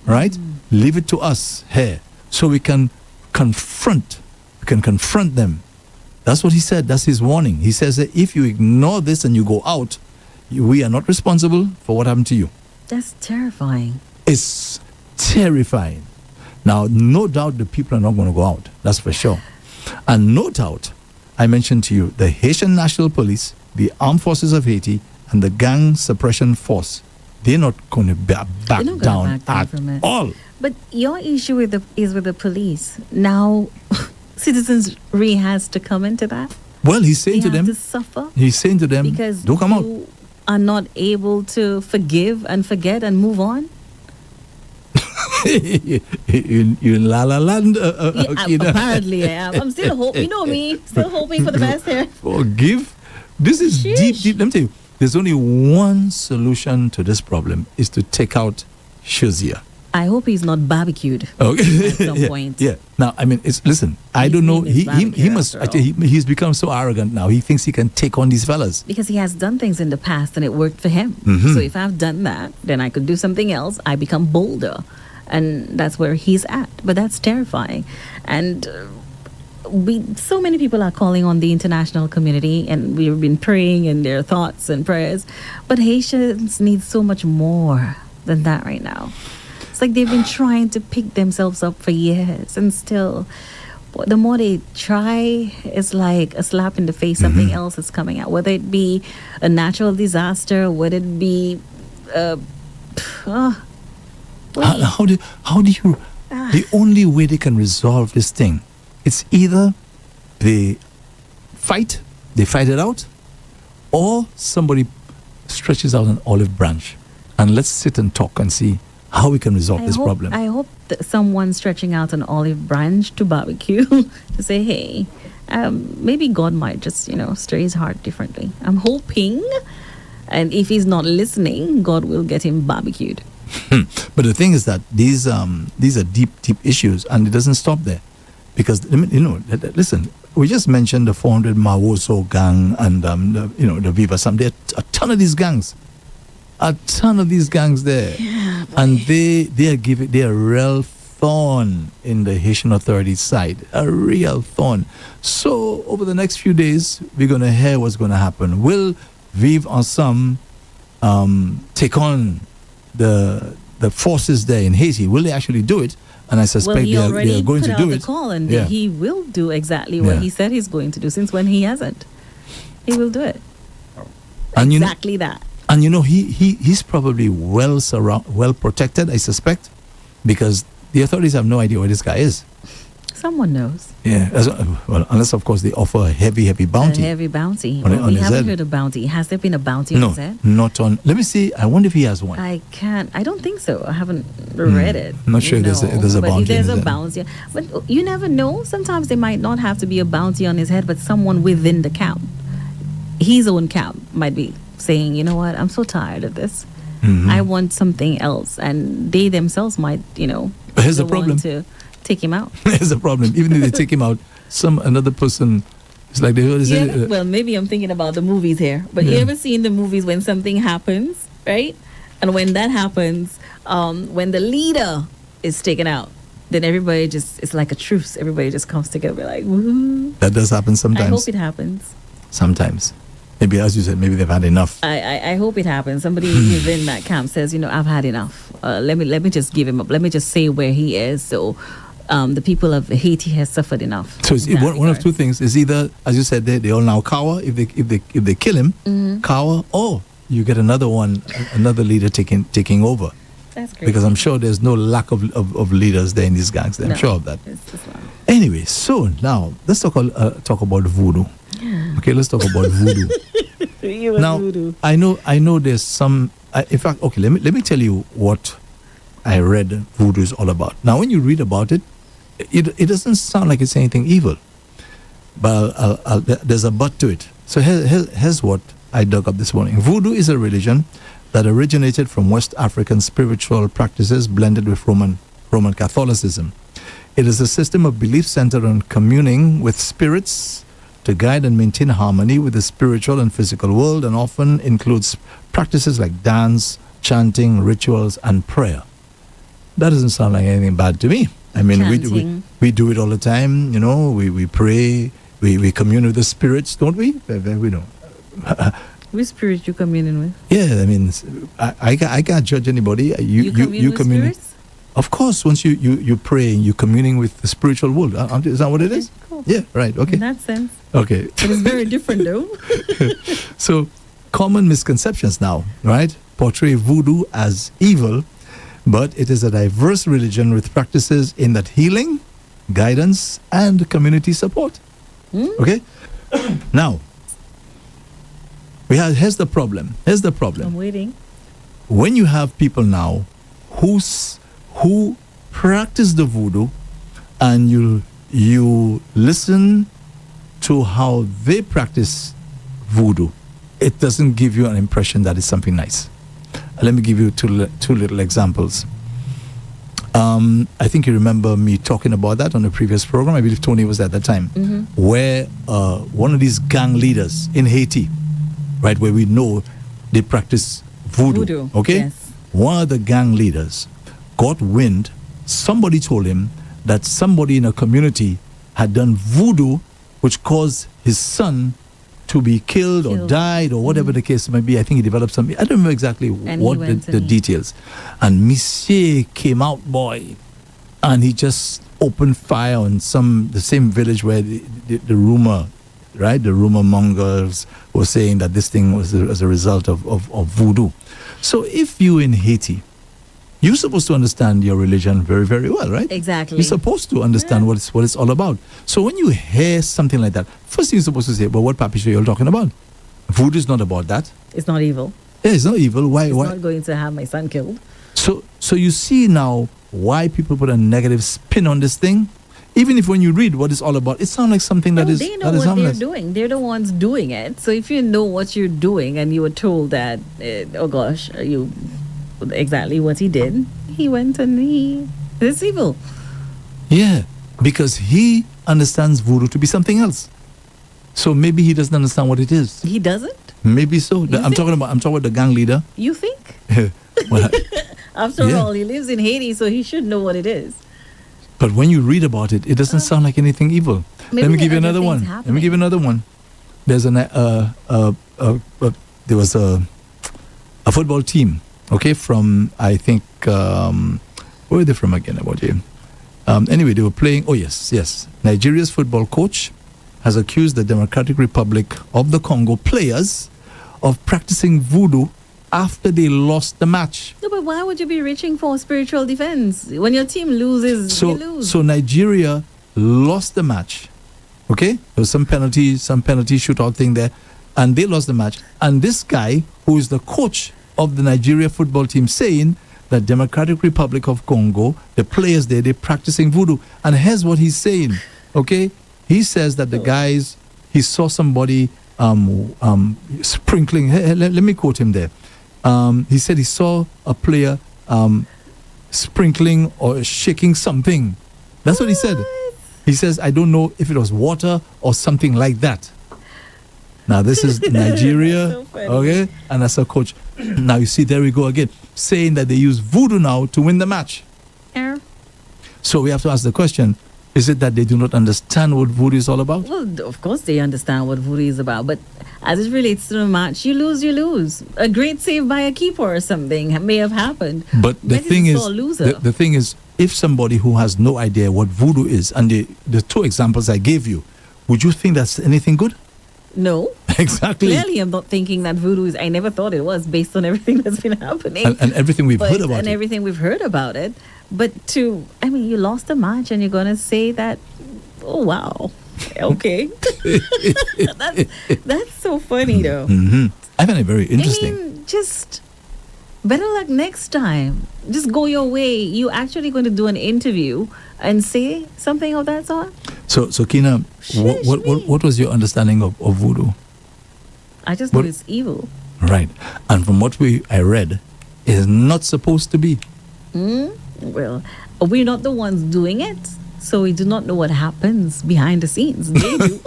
Right? Leave it to us here so we can confront them. That's what he said. That's his warning. He says that if you ignore this and you go out, we are not responsible for what happened to you. That's terrifying. It's terrifying. Now, no doubt the people are not going to go out. That's for sure. And no doubt, I mentioned to you, the Haitian National Police, the Armed Forces of Haiti, and the Gang Suppression Force, they're not going to back down at all. But your issue is with the police. Now, citizens really has to come into that. Well, he's saying to them, to suffer. He's saying to them, because don't come out. You are not able to forgive and forget and move on. you in La La Land, apparently I am. I'm still hoping. You know me, still hoping for the best here. Forgive. This is deep. Let me tell you, there's only one solution to this problem: is to take out Shazier. I hope he's not barbecued. Okay. At some point. Yeah. Now, I mean, listen. I don't know. He must. He's become so arrogant now. He thinks he can take on these fellas because he has done things in the past and it worked for him. So if I've done that, then I could do something else. I become bolder. And that's where he's at. But that's terrifying. And so many people are calling on the international community, and we've been praying in their thoughts and prayers. But Haitians need so much more than that right now. It's like they've been trying to pick themselves up for years, and still, the more they try, it's like a slap in the face. Something else is coming out, whether it be a natural disaster, whether it be how do you the only way they can resolve this thing, it's either they fight it out, or somebody stretches out an olive branch and let's sit and talk and see how we can resolve this problem. I hope that someone's stretching out an olive branch to barbecue to say, hey, maybe God might just stir his heart differently. I'm hoping, and if he's not listening, God will get him barbecued. But the thing is that these are deep issues, and it doesn't stop there, because listen, we just mentioned the 400 Mawoso gang and the Viva Sam. There are a ton of these gangs, there, and they are a real thorn in the Haitian authorities' side, a real thorn. So over the next few days, we're going to hear what's going to happen. Will Viva Sam take on the forces there in Haiti? Will they actually do it? and I suspect Well, he they already are going put to out do the it. call, and Yeah. he will do exactly what Yeah. he said he's going to do. Since when he hasn't, he will do it. And you know- Exactly that. And he's probably well protected, I suspect, because the authorities have no idea where this guy is. Someone knows. Yeah, well, unless of course they offer a heavy bounty. A heavy bounty. On- Well, on we his haven't head. heard a bounty. Has there been a bounty on No, his head? not on. Let me see. I wonder if he has one. I can't. I don't think so. I haven't read it. I'm not sure if there's a but bounty if there's on a his head. bounty, but you never know. Sometimes there might not have to be a bounty on his head, but someone within the camp, his own camp, might be saying, you know what, I'm so tired of this. Mm-hmm. I want something else, and they themselves might, But here's the go on problem. to take him out. Here's the problem. Even if they take him out, another person. It's like Well, maybe I'm thinking about the movies here, but you Yeah. ever seen the movies when something happens, right? And when that happens, when the leader is taken out, then everybody it's like a truce. Everybody just comes together like, woo. that does happen sometimes. I hope it happens. Sometimes, maybe as you said, maybe they've had enough. I hope it happens. Somebody within that camp says, I've had enough. Let me just give him up. Let me just say where he is. So the people of Haiti has suffered enough. So it's in that one of regard. two things. It's either, as you said, they all now cower if they kill him, cower, or you get another leader taking over. That's great. Because I'm sure there's no lack of leaders there in these gangs. I'm sure of that. It's just not. Anyway, so now let's talk about voodoo. Okay, let's talk about voodoo. You and Now, voodoo. I know there's some. In fact, okay, let me tell you what I read voodoo is all about. Now, when you read about it, it doesn't sound like it's anything evil, but there's a but to it. So here's what I dug up this morning. Voodoo is a religion that originated from West African spiritual practices blended with Roman Catholicism. It is a system of belief centered on communing with spirits to guide and maintain harmony with the spiritual and physical world, and often includes practices like dance, chanting, rituals, and prayer. That doesn't sound like anything bad to me. I mean, Chanting. we do it all the time, we pray, we commune with the spirits, don't we? We know. Which spirit you communing with? Yeah, I mean, I can't judge anybody. You commune with commune- spirits? Of course, once you pray, you're communing with the spiritual world. Is that what it is? Cool. Yeah, right, okay. In that sense. Okay. It is very different though. So, common misconceptions now, right? Portray voodoo as evil, but it is a diverse religion with practices in that healing, guidance, and community support. Okay? Now, here's the problem. I'm waiting. When you have people now who practice the voodoo, and you listen to how they practice voodoo, it doesn't give you an impression that it's something nice. Let me give you two little examples. I think you remember me talking about that on the previous program. I believe Tony was at that time, where one of these gang leaders in Haiti, right, where we know they practice voodoo. Okay, yes. One of the gang leaders got wind. Somebody told him that somebody in a community had done voodoo, which caused his son to be killed or died or whatever the case may be. I think he developed something. I don't remember exactly And what he went the and he- details. And Monsieur came out, boy, and he just opened fire on the same village where the rumor, right? The rumor mongers were saying that this thing was as a result of voodoo. So if you in Haiti, you're supposed to understand your religion very, very well, right? Exactly. You're supposed to understand what it's all about. So when you hear something like that, first thing you're supposed to say, well, what Papi Show you're talking about? Voodoo is not about that. It's not evil. Yeah, it's not evil. Why? It's Why? not going to have my son killed. So you see now why people put a negative spin on this thing. Even if when you read what it's all about, it sounds like something that No, is they know that is what they're harmless. doing. They're the ones doing it. So if you know what you're doing and you were told that, oh gosh, you exactly what he did, he went and it's evil. Yeah, because he understands voodoo to be something else. So maybe he doesn't understand what it is. He doesn't? Maybe so. You I'm think? talking about the gang leader. You think? Well, After Yeah. all, he lives in Haiti, so he should know what it is. but when you read about it, it doesn't sound like anything evil. Maybe Let me there give you are other another one. things Let me happening. give you another one. There's there was a football team, okay, from I think where are they from again? About you? Anyway, they were playing. Oh, yes. Nigeria's football coach has accused the Democratic Republic of the Congo players of practicing voodoo after they lost the match. No, but why would you be reaching for spiritual defense? When your team loses, you lose. So Nigeria lost the match. Okay? There was some penalty shootout thing there. And they lost the match. And this guy, who is the coach of the Nigeria football team, saying that Democratic Republic of Congo, the players there, they're practicing voodoo. And here's what he's saying. Okay? He says that the guys, he saw somebody sprinkling. Let me quote him there. He said he saw a player sprinkling or shaking something. That's what he said. He says, I don't know if it was water or something like that. Now, this is Nigeria, So funny. okay? And that's a coach. Now, you see, there we go again, saying that they use voodoo now to win the match. Yeah. So we have to ask the question, is it that they do not understand what voodoo is all about? Well, of course they understand what voodoo is about, but as it relates to the match, you lose. A great save by a keeper or something may have happened. But the Messi thing is is, a loser. the thing is, if somebody who has no idea what voodoo is, and the two examples I gave you, would you think that's anything good? No. Exactly. Clearly, I'm not thinking that voodoo is. I never thought it was based on everything that's been happening. And everything we've heard about and it. everything we've heard about it. But you lost a match and you're going to say that, oh, wow. Okay. that's so funny, though. I find it very interesting. I mean, just better luck next time. Just go your way. You actually going to do an interview and say something of that sort? So Kina, what was your understanding of voodoo? I just know What- it's evil. Right. And from what I read, it is not supposed to be. Well, we're not the ones doing it, so we do not know what happens behind the scenes. They do.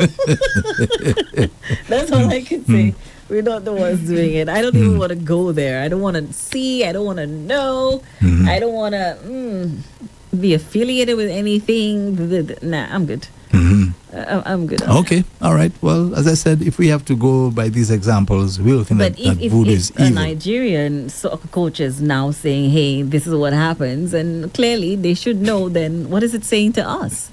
That's all I can say. We're not the ones doing it. I don't even want to go there. I don't want to see. I don't want to know. I don't want to be affiliated with anything. Nah, I'm good. I'm good. on Okay. All right. Well, as I said, if we have to go by these examples, we'll think But that voodoo is if a evil. Nigerian soccer coach is now saying, hey, this is what happens, and clearly they should know, then what is it saying to us?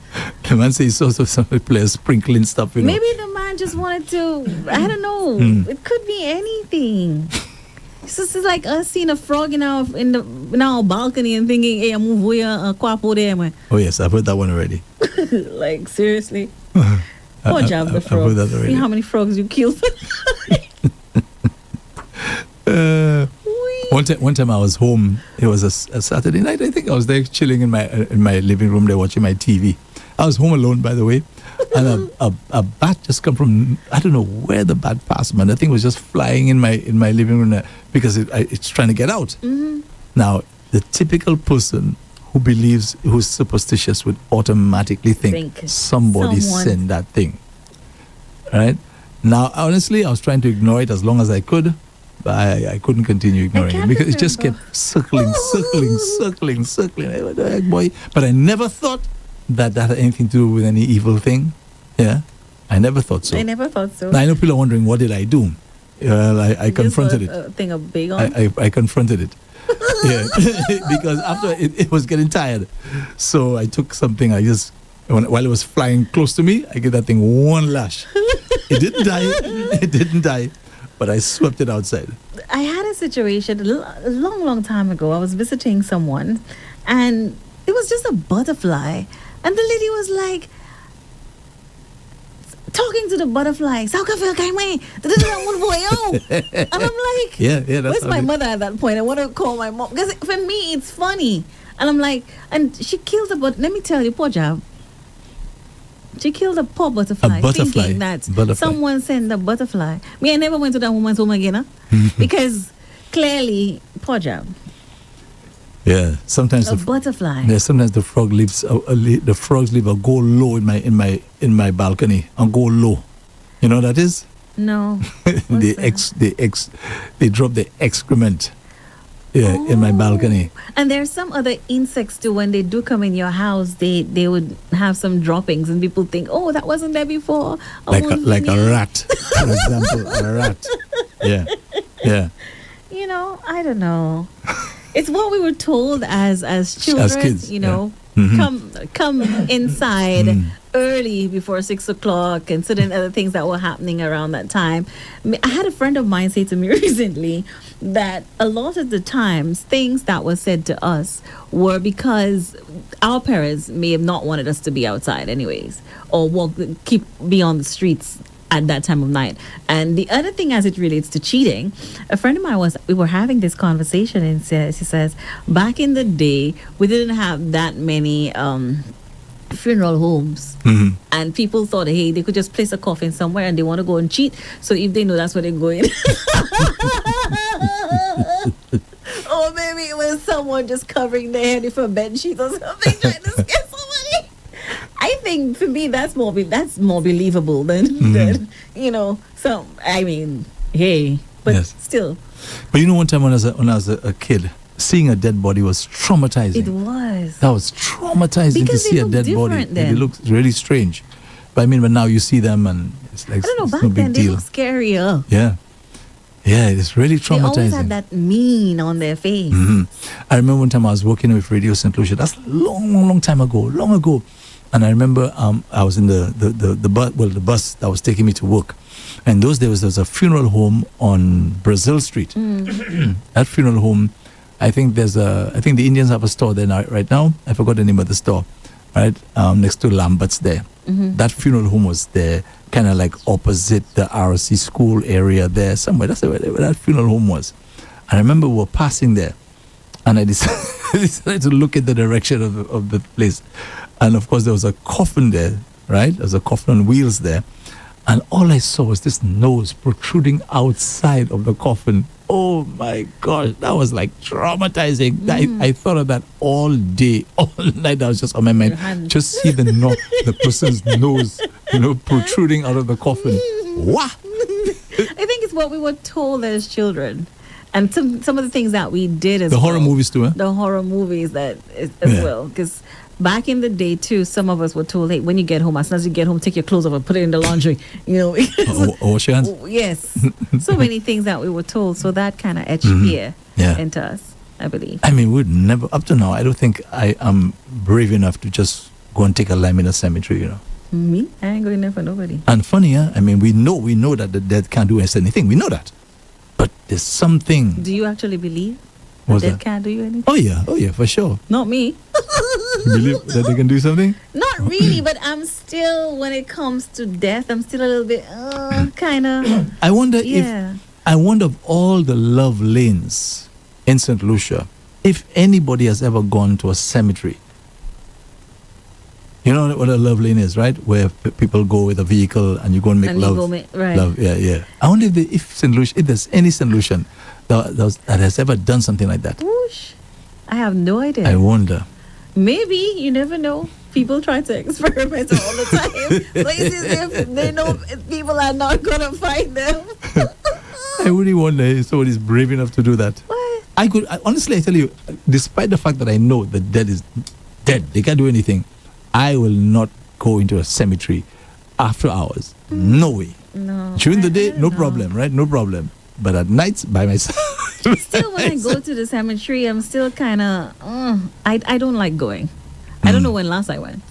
The man says also some players sprinkling stuff, you know. Maybe the man just wanted to, I don't know, it could be anything. It's just like us seeing a frog in our balcony and thinking, hey, I'm moving a kwapo there, man. Oh, yes, I've heard that one already. Like, seriously? Poor job, the I've frog. heard that See already. how many frogs you killed. One time I was home. It was a Saturday night. I think I was there chilling in my living room there watching my TV. I was home alone, by the way, and a bat just come from, I don't know where the bat passed, man. The thing was just flying in my living room because it's trying to get out. Now, the typical person who's superstitious would automatically think somebody someone- sent that thing. Right? Now, honestly, I was trying to ignore it as long as I could, but I couldn't continue ignoring it can't because it just kept remember. circling. What the heck, boy? But I never thought that had anything to do with any evil thing. Yeah, I never thought so. I never thought so. Now, I know people are wondering, what did I do? Well, I confronted it. A thing of big on. I confronted it. Yeah, because after it was getting tired, so I took something. While it was flying close to me, I gave that thing one lash. It didn't die. It didn't die, but I swept it outside. I had a situation a long time ago. I was visiting someone, and it was just a butterfly, and the lady was like talking to the butterfly. "Sao ka feel kai mai?" And I'm like, Yeah, that's where's how my it- mother at that point? I want to call my mom because for me it's funny, and I'm like, and she killed a but. Let me tell you, poor job. She killed a poor butterfly, A butterfly. thinking that Butterfly. someone sent the butterfly. Me, I never went to that woman's home again, because clearly, poor job, Yeah, sometimes a butterfly. sometimes the frog leaves. The frogs leave a go low in my balcony and go low. You know what that is? No, they drop the excrement. Yeah, in my balcony. and there's some other insects too. When they do come in your house, they would have some droppings, and people think, oh, that wasn't there before. Oh, Like a rat, for example, a rat. Yeah. You know, I don't know. It's what we were told as children. kids, you know, come inside early before 6 o'clock, and certain other things that were happening around that time. I had a friend of mine say to me recently that a lot of the times things that were said to us were because our parents may have not wanted us to be outside anyways, or be on the streets at that time of night. And the other thing, as it relates to cheating, a friend of mine we were having this conversation, and she says back in the day we didn't have that many funeral homes, and people thought, hey, they could just place a coffin somewhere and they want to go and cheat, so if they know that's where they're going. Or maybe it was someone just covering their head with a bed sheet or something, trying to scare somebody. I think for me that's more believable than So I mean, hey, but Yes. still, But one time when I was a kid, seeing a dead body was traumatizing. it was. That was traumatizing Because to they see a look dead body. different then. They look really strange. But I mean, but now you see them and it's like I don't know. it's Back no big then they deal. look scarier. Yeah. Yeah, it's really They traumatizing. always had that mean on their face. I remember one time I was working with Radio St. Lucia. That's a long time ago. Long ago. And I remember I was in the bus that was taking me to work. And those days there was a funeral home on Brazil Street. That funeral home, I think the Indians have a store there right now. I forgot the name of the store. Right? Next to Lambert's there. That funeral home was there, kind of like opposite the RC school area there somewhere. That's where that funeral home was. I remember we were passing there, and I decided to look at the direction of the place. And of course, there was a coffin there, right? There was a coffin on wheels there. And all I saw was this nose protruding outside of the coffin. Oh my gosh, that was like traumatizing. I thought of that all day, all night. That was just on my mind. Just see the person's nose, protruding out of the coffin. Wah! I think it's what we were told as children, and some of the things that we did as The well. horror movies too, huh? The horror movies as Yeah. well, because back in the day too, some of us were told, hey, when you get home, as soon as you get home, take your clothes off and put it in the laundry. Or wash your hands. Yes, so many things that we were told. So that kind of etched fear into us, I believe. I mean, we'd never, up to now, I don't think I am brave enough to just go and take a lime in a cemetery, Me, I ain't going there for nobody. And funny, I mean, we know that the dead can't do us anything. We know that. But there's something. Do you actually believe What's that that? can't do you anything? Oh yeah, for sure. Not me. You believe that they can do something? Not really, but I'm still, when it comes to death, I'm still a little bit kind of. I wonder Yeah. of all the love lanes in St. Lucia, if anybody has ever gone to a cemetery. You know what a love lane is, right? Where people go with a vehicle and you go and make And you love. go right. Love, yeah. I wonder if there's any St. Lucian that has ever done something like that. Whoosh. I have no idea. I wonder. Maybe, you never know. People try to experiment all the time. Places if they know people are not going to find them. I really wonder if somebody's brave enough to do that. What? Honestly, I tell you, despite the fact that I know the dead is dead, they can't do anything, I will not go into a cemetery after hours. No way. No. During the I day, don't no know. problem, right? No problem. But at night, by myself. Still, when I go to the cemetery, I'm still kind of, I don't like going. I don't know when last I went.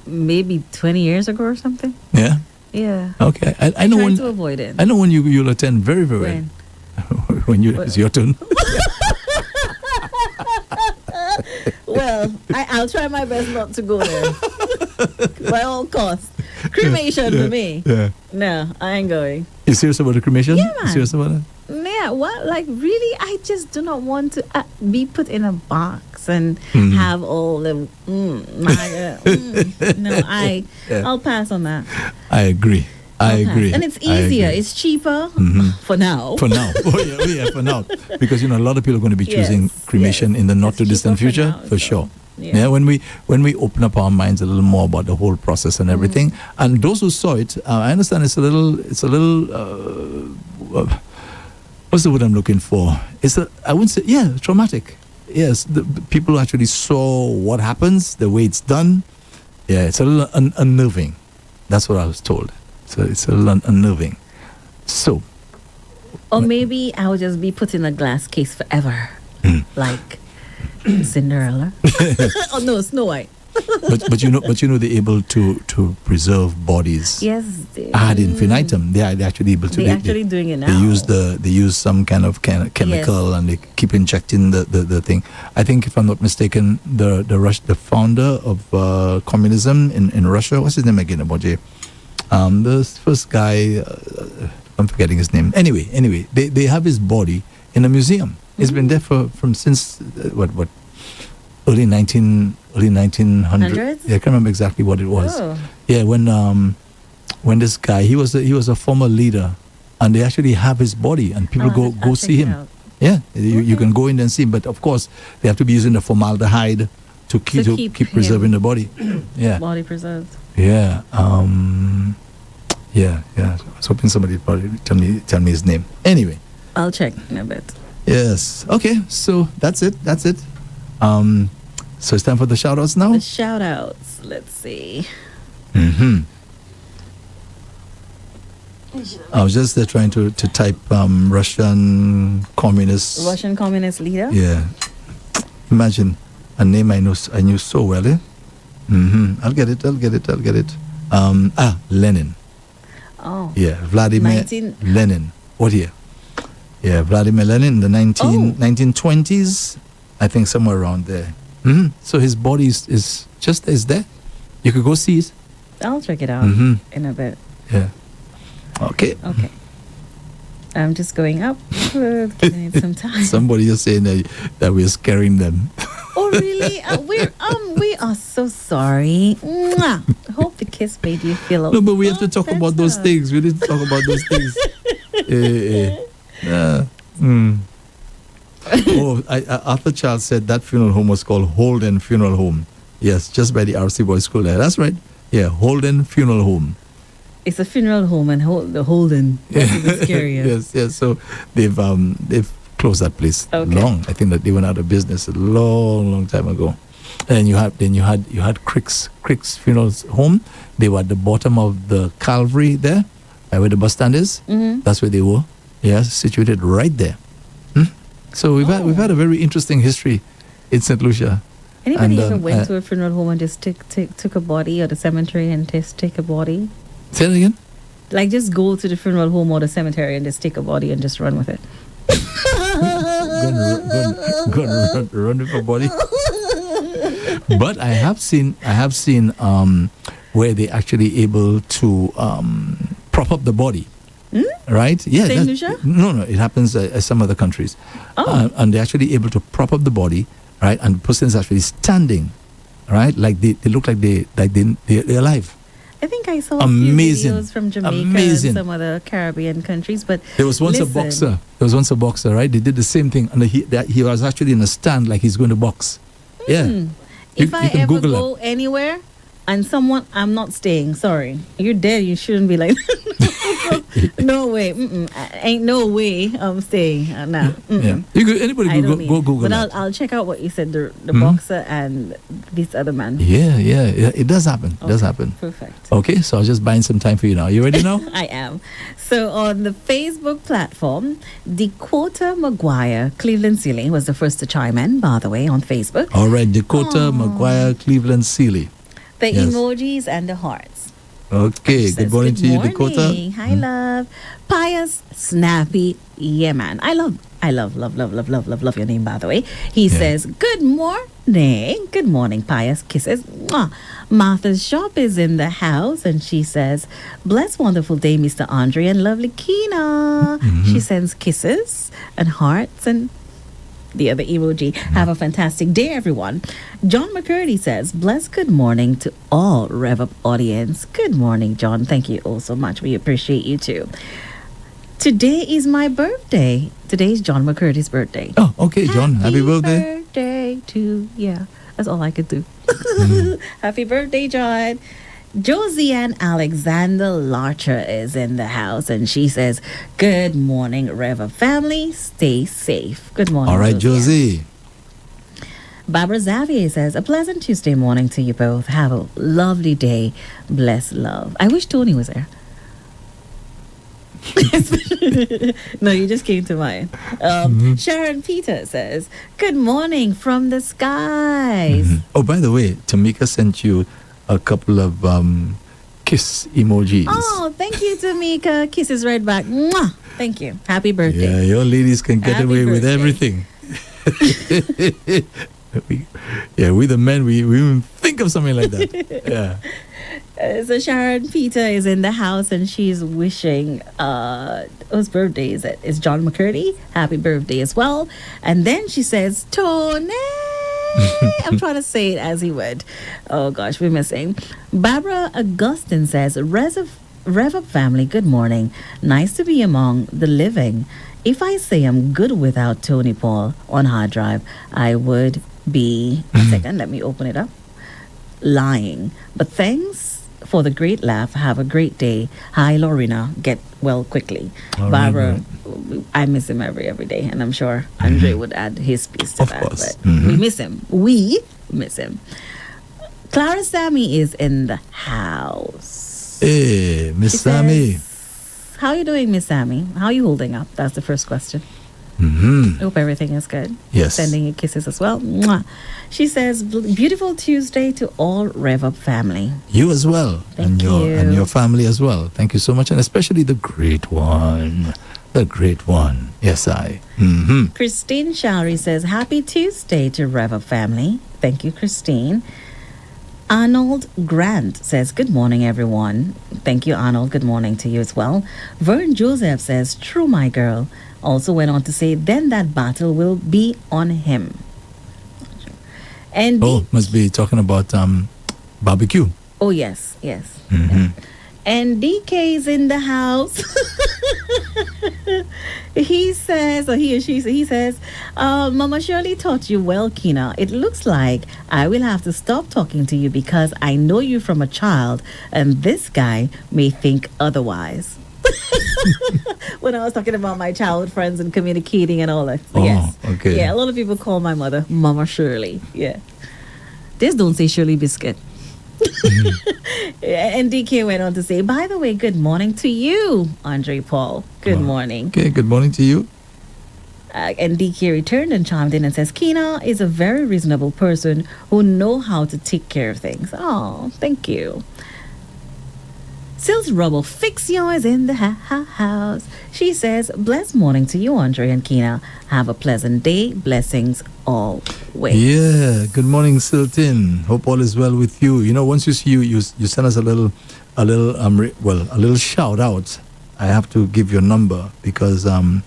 Maybe 20 years ago or something. Yeah. Yeah. Okay. I know try when to avoid it. I know when you'll attend very, very When? when it's your turn. Well, I'll try my best not to go there. By all costs. Cremation for me. Yeah. No, I ain't going. You serious about the cremation? Yeah, You man. serious about that? Yeah, what? Like, really? I just do not want to be put in a box and have all the. No, I'll pass on that. I agree. I I'll pass. agree. And it's I easier. agree. It's cheaper for now. For now. Oh yeah, for now. Because a lot of people are going to be choosing Yes, cremation yes. in the not It's too distant cheaper for future, now, for so, sure. yeah. Yeah, when we open up our minds a little more about the whole process and everything, and those who saw it, I understand it's a little. What's the word I'm looking for? I wouldn't say, traumatic. Yes, the people actually saw what happens, the way it's done. Yeah, it's a little unnerving. That's what I was told. So it's a little unnerving. So, Or maybe I would just be put in a glass case forever, like Cinderella. Oh no, Snow White. but you know they're able to preserve bodies Yes. ad infinitum. They're actually able to. They're actually doing it now. They use some kind of chemical, and they keep injecting the thing. I think, if I'm not mistaken, the founder of communism in Russia, what's his name again? Aboje. The first guy, I'm forgetting his name. Anyway, they have his body in a museum. It's been there from since what early 1900s. Yeah, I can't remember exactly what it was. Oh. Yeah, when this guy, he was a former leader, and they actually have his body, and people go I'll see check it him. out. Yeah, you can go in and see him, but of course they have to be using the formaldehyde to keep preserving the body. Yeah, Body preserved. yeah, yeah. I was hoping somebody would probably tell me his name. Anyway, I'll check in a bit. yes. Okay, so that's it. So it's time for the shout outs now. The shout outs. Let's see. I was just trying to type Russian communist. Russian communist leader. Yeah. Imagine a name I knew so well. I'll get it. Lenin. Oh. Yeah, Vladimir Lenin. What year? Yeah, Vladimir Lenin in the 1920s. I think somewhere around there. So his body is there. You could go see it. I'll check it out in a bit. Yeah. Okay. I'm just going up. Giving it some time. Somebody is saying that we're scaring them. Oh really? We are so sorry. Mwah. I hope the kiss made you feel okay. No, but we have to talk about those things. We need to talk about those things. Arthur Charles said that funeral home was called Holden Funeral Home. Yes, just by the RC Boys School there. That's right. Yeah, Holden Funeral Home. It's a funeral home and the Holden. That's even scarier. yes. So they've closed that place long. I think that they went out of business a long time ago. And you had Crick's Funeral Home. They were at the bottom of the Calvary there, where the bus stand is. That's where they were. Yes, situated right there. So we've had a very interesting history in St. Lucia. Anybody ever went to a funeral home and just took a body, or the cemetery and just take a body? Say it again? Like just go to the funeral home or the cemetery and just take a body and just run with it. Go and run with a body. But I have seen where they actually able to prop up the body. Right? Yeah. St. Lucia? No. It happens in some other countries. And they're actually able to prop up the body, right? And the person is actually standing, right? Like they look like they're alive. I think I saw a few videos from Jamaica and some other Caribbean countries, but there was once a boxer. Right? They did the same thing, and he was actually in a stand like he's going to box. Yeah. If I ever go anywhere and I'm not staying. Sorry, you're dead. You shouldn't be like. No way. Ain't no way I'm staying. Nah. Yeah. Anybody go Google but that. I'll check out what you said. The boxer and this other man. Yeah. It does happen. It does happen. Perfect. Okay, so I'll just buying some time for you now. You ready now? I am. So on the Facebook platform, Dakota Maguire, Cleveland Sealy was the first to chime in, by the way, on Facebook. All right, Dakota Maguire, Cleveland Sealy. The emojis and the hearts. Okay, good morning to you, Dakota. Hi, love. Pious, snappy, yeah, man. I love your name, by the way. He says, good morning, Pious. Kisses. Mwah. Martha's shop is in the house, and she says, bless wonderful day, Mr. Andre and lovely Kina. She sends kisses and hearts and the other emoji. Have a fantastic day, everyone. John McCurdy says, bless good morning to all Rev-Up audience. Good morning, John. Thank you all so much. We appreciate you too. Today is my birthday. Today is John McCurdy's birthday. Oh, okay, John. Happy birthday. Happy birthday to, that's all I could do. Happy birthday, John. Josie Ann Alexander Larcher is in the house, and she says, good morning, Rev-Up family. Stay safe. Good morning. All right, Josie. Barbara Xavier says, a pleasant Tuesday morning to you both. Have a lovely day. Bless love. I wish Tony was there. No, you just came to mind. Sharon Peter says, "Good morning from the skies." Oh, by the way, Tamika sent you a couple of kiss emojis. Oh, thank you, Tamika. Kisses right back. Mwah! Thank you. Happy birthday. Yeah, your ladies can get Happy away with birthday. everything. we the men, we even think of something like that. Yeah. So Sharon Peter is in the house and she's wishing whose birthday is it? It's John McCurdy. Happy birthday as well. And then she says, Tony. I'm trying to say it as he would. Oh gosh, we're missing. Barbara Augustine says, Rev-Up family, good morning. Nice to be among the living. If I say I'm good without Tony Paul on hard drive, I would be, a second, let me open it up, lying. But thanks for the great laugh. Have a great day. Hi, Lorena. Get well quickly. All right, Barbara, I miss him every day, and I'm sure Andre would add his piece to Of that. course. But we miss him. We miss him. Clara Sammy is in the house. Hey, Miss She Sammy. says, how you doing, Miss Sammy? How you holding up? That's the first question. Mm-hmm. Hope everything is good. Yes. Sending you kisses as well. Mwah. She says, beautiful Tuesday to all Rev-Up family. You as well. Thank and you. your family as well. Thank you so much. And especially the great one. The great one. Yes, I. Mm-hmm. Christine Showry says, happy Tuesday to Rev-Up family. Thank you, Christine. Arnold Grant says, good morning, everyone. Thank you, Arnold. Good morning to you as well. Vern Joseph says, true, my girl. Also went on to say, then that battle will be on him. And Oh, must be talking about barbecue. oh, yes, yes. Mm-hmm. And DK is in the house. He says, or he or she, he says, Mama Shirley taught you well, Kina. It looks like I will have to stop talking to you because I know you from a child, and this guy may think otherwise. When I was talking about my childhood friends and communicating and all that. Oh, Yes. okay. Yeah, a lot of people call my mother Mama Shirley. Yeah. Just don't say Shirley Biscuit. And DK went on to say, by the way, good morning to you, Andre Paul. Good morning. Okay, good morning to you. And DK returned and chimed in and says, Kina is a very reasonable person who know how to take care of things. Oh, thank you. Sills Rubble, fix yours in the house. She says, blessed morning to you, Andre and Kina. Have a pleasant day. Blessings always. Yeah, good morning, Siltin. Hope all is well with you. You know, once you see you send us a little shout out. I have to give your number because I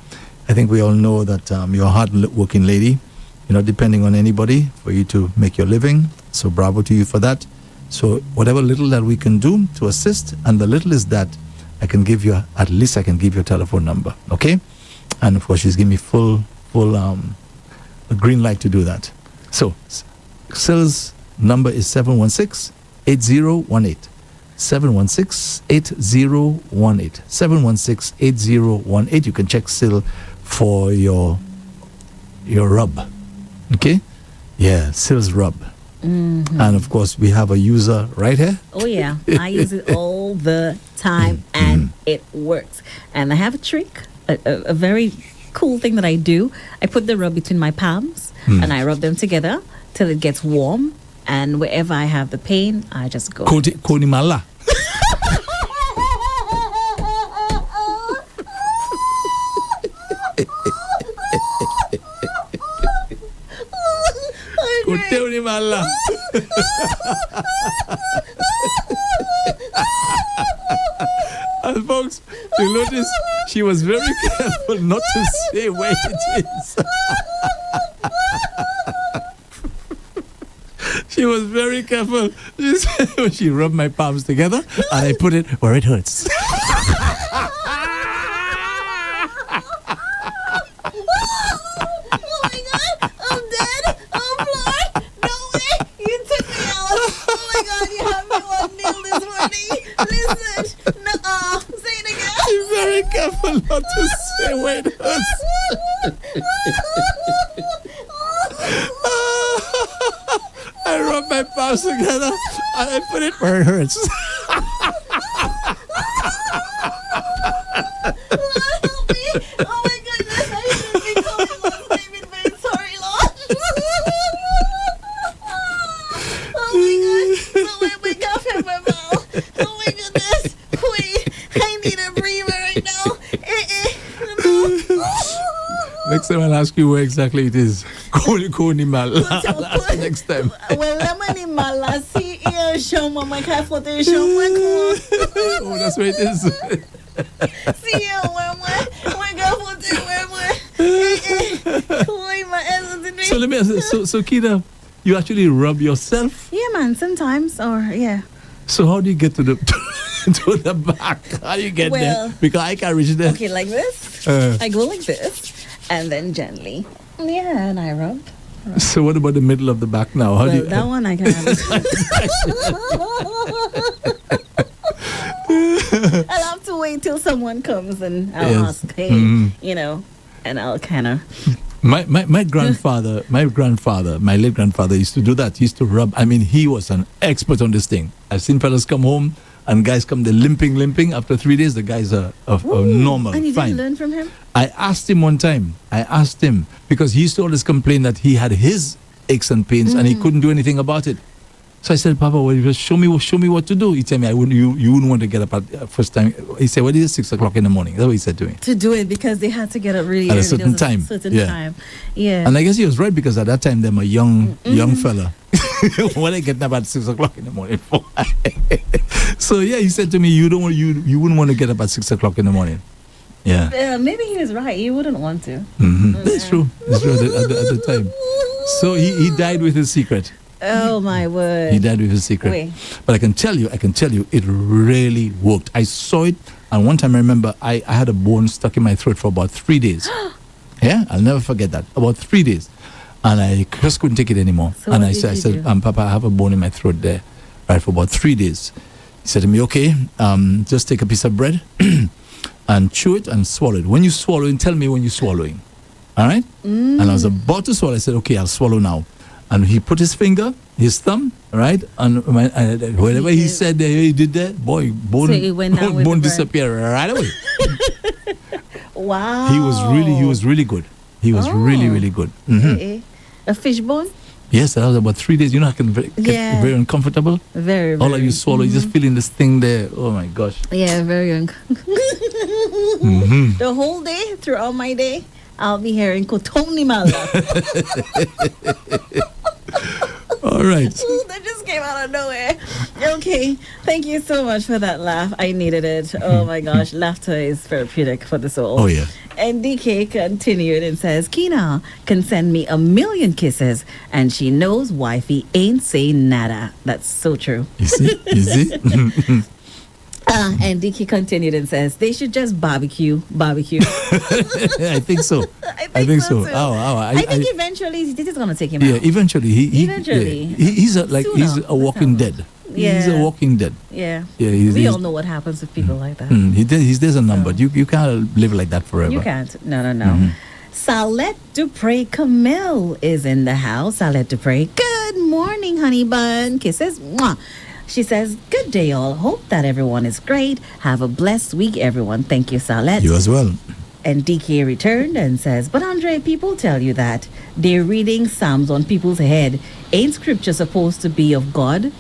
think we all know that you're a hard-working lady. You're not depending on anybody for you to make your living. So bravo to you for that. So whatever little that we can do to assist, and the little is that I can give you, at least I can give you a telephone number, okay? And of course, she's giving me full a green light to do that. So, Sil's number is 716-8018. 716-8018. 716-8018. You can check Sil for your rub, okay? Yeah, Sil's rub. Mm-hmm. And of course, we have a user right here. Oh, yeah. I use it all the time and it works. And I have a trick, a very cool thing that I do. I put the rub between my palms and I rub them together till it gets warm. And wherever I have the pain, I just go. Koni Mala. Koni Mala. And folks, you notice she was very careful not to say where it is. She was very careful. She said, she rubbed my palms together and I put it where it hurts. Oh my God, I'm dead. I'm blind. No way. You took me out. Oh my God, you have me one nail this morning. Listen. No, say it again. She's very careful not to say where it hurts. I rub my palms together and I put it where it hurts. Help no. No. Next time I'll ask you where exactly it is. Koni mal. Next time. Well, lemon malasi show my cat for the show my Oh, that's where it is. See you where my girl for the where So let me ask you, so Kina, you actually rub yourself? Yeah, man, sometimes, or yeah. So how do you get to the to the back? How do you get there? Because I can't reach there. Okay, like this. I go like this, and then gently. Yeah, and I rub. So what about the middle of the back now? How do you? That one I can have. I'll have to wait till someone comes and I'll ask, hey, you know, and I'll kind of. My grandfather, my late grandfather used to do that. He used to rub. I mean, he was an expert on this thing. I've seen fellas come home and guys come, they're limping. After 3 days, the guys are normal, and you fine. didn't learn from him? I asked him one time. Because he used to always complain that he had his aches and pains and he couldn't do anything about it. So I said, Papa, well, show me what to do. He told me, you wouldn't want to get up at first time. He said, what is it, 6 o'clock in the morning? That's what he said to me. To do it because they had to get up really at early. a certain time. Time. Yeah. And I guess he was right because at that time, them a young fella. When I get up at 6 o'clock in the morning. So yeah, he said to me, you wouldn't want to get up at 6 o'clock in the morning. Yeah. Maybe he was right. You wouldn't want to. That's true. It's true at the time. So he died with his secret. Oh my word. He died with his secret. Wait. But I can tell you, it really worked. I saw it, and one time I remember I had a bone stuck in my throat for about 3 days. Yeah, I'll never forget that. About 3 days. And I just couldn't take it anymore. So and what I did said, you do? Papa, I have a bone in my throat there, right, for about 3 days. He said to me, okay, just take a piece of bread and chew it and swallow it. When you swallow it, tell me when you're swallowing. All right? And I was about to swallow. I said, okay, I'll swallow now. And he put his finger, his thumb, right? And whatever he said there, he did that, boy, bone, So it went down with bone the bread. disappeared right away. Wow. He was really good. He was really good. A fish bone? Yes, that was about 3 days. You know, I can get very uncomfortable. Very, All of you swallow, you just feeling this thing there. Oh my gosh. Yeah, very uncomfortable. The whole day, throughout my day, I'll be hearing Kotoni Mala. All right. That just came out of nowhere. Okay, thank you so much for that laugh. I needed it. Oh my gosh, laughter is therapeutic for the soul. Oh yeah. And DK continued and says, Kina can send me 1,000,000 kisses, and she knows wifey ain't saying nada. That's so true. You see? And DK continued and says, they should just barbecue. I think so. I think so. Too. I think eventually this is going to take him yeah, out. Eventually. He's a walking dead. Yeah. He's a walking dead. Yeah. We all know what happens with people like that. There's a number. You can't live like that forever. You can't. No. Salette Dupre Camille is in the house. Salette Dupre. Good morning, honey bun. Kisses. Mwah. She says, good day, all. Hope that everyone is great. Have a blessed week, everyone. Thank you, Salette. You as well. And DK returned and says, but Andre, people tell you that they're reading Psalms on people's head. Ain't scripture supposed to be of God?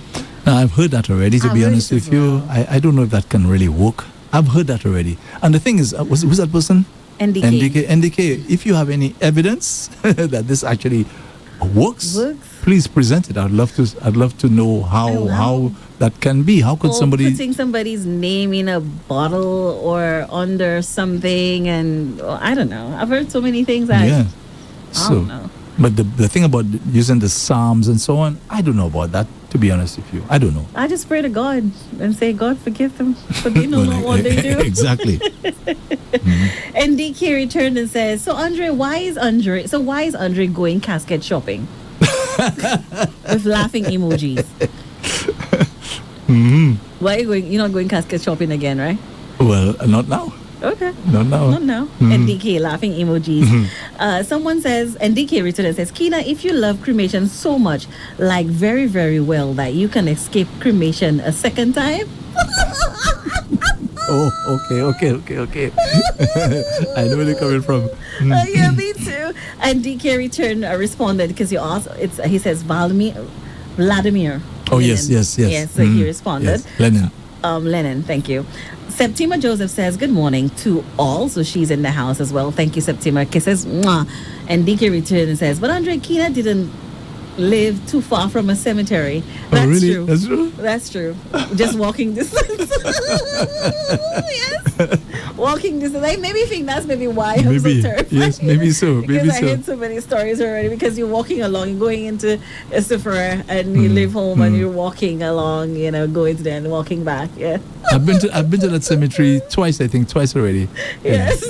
Now, I've heard that already, to be honest with you. I don't know if that can really work. I've heard that already. And the thing is, who's that person? NDK. NDK, if you have any evidence that this actually works, please present it. I'd love to know how that can be. How could somebody putting somebody's name in a bottle or under something, and I don't know. I've heard so many things. I don't know. But the thing about using the Psalms and so on, I don't know about that, to be honest with you. I don't know. I just pray to God and say, God, forgive them, for they know not what they do. Exactly. And DK returned and says, so why is Andre going casket shopping? With laughing emojis. Why are you going? You're not going casket shopping again, right? Well, not now. Okay. Not now. And DK laughing emojis. Someone says, and DK returned and says, Kina, if you love cremation so much, like very, very well, that you can escape cremation a second time. Oh, okay. I know where they're coming from. Yeah, me too. And DK responded because he asked. He says Vladimir. Oh, yes. Yeah, so he responded. Yes, Lenin. Lennon, thank you. Septima Joseph says, good morning to all. So she's in the house as well. Thank you, Septima. Kisses. Mwah. And DK returns and says, but Andre, Kina didn't live too far from a cemetery. That's really? true. That's true? That's true. Just walking distance. Yes. Walking distance. I maybe think that's maybe why I'm so terrified. Yes, maybe so. Because Maybe I so. heard so many stories already. Because you're walking along, you're going into a Sephora and you leave home and you're walking along, going to there and walking back. Yeah. I've been to that cemetery twice already. Yes.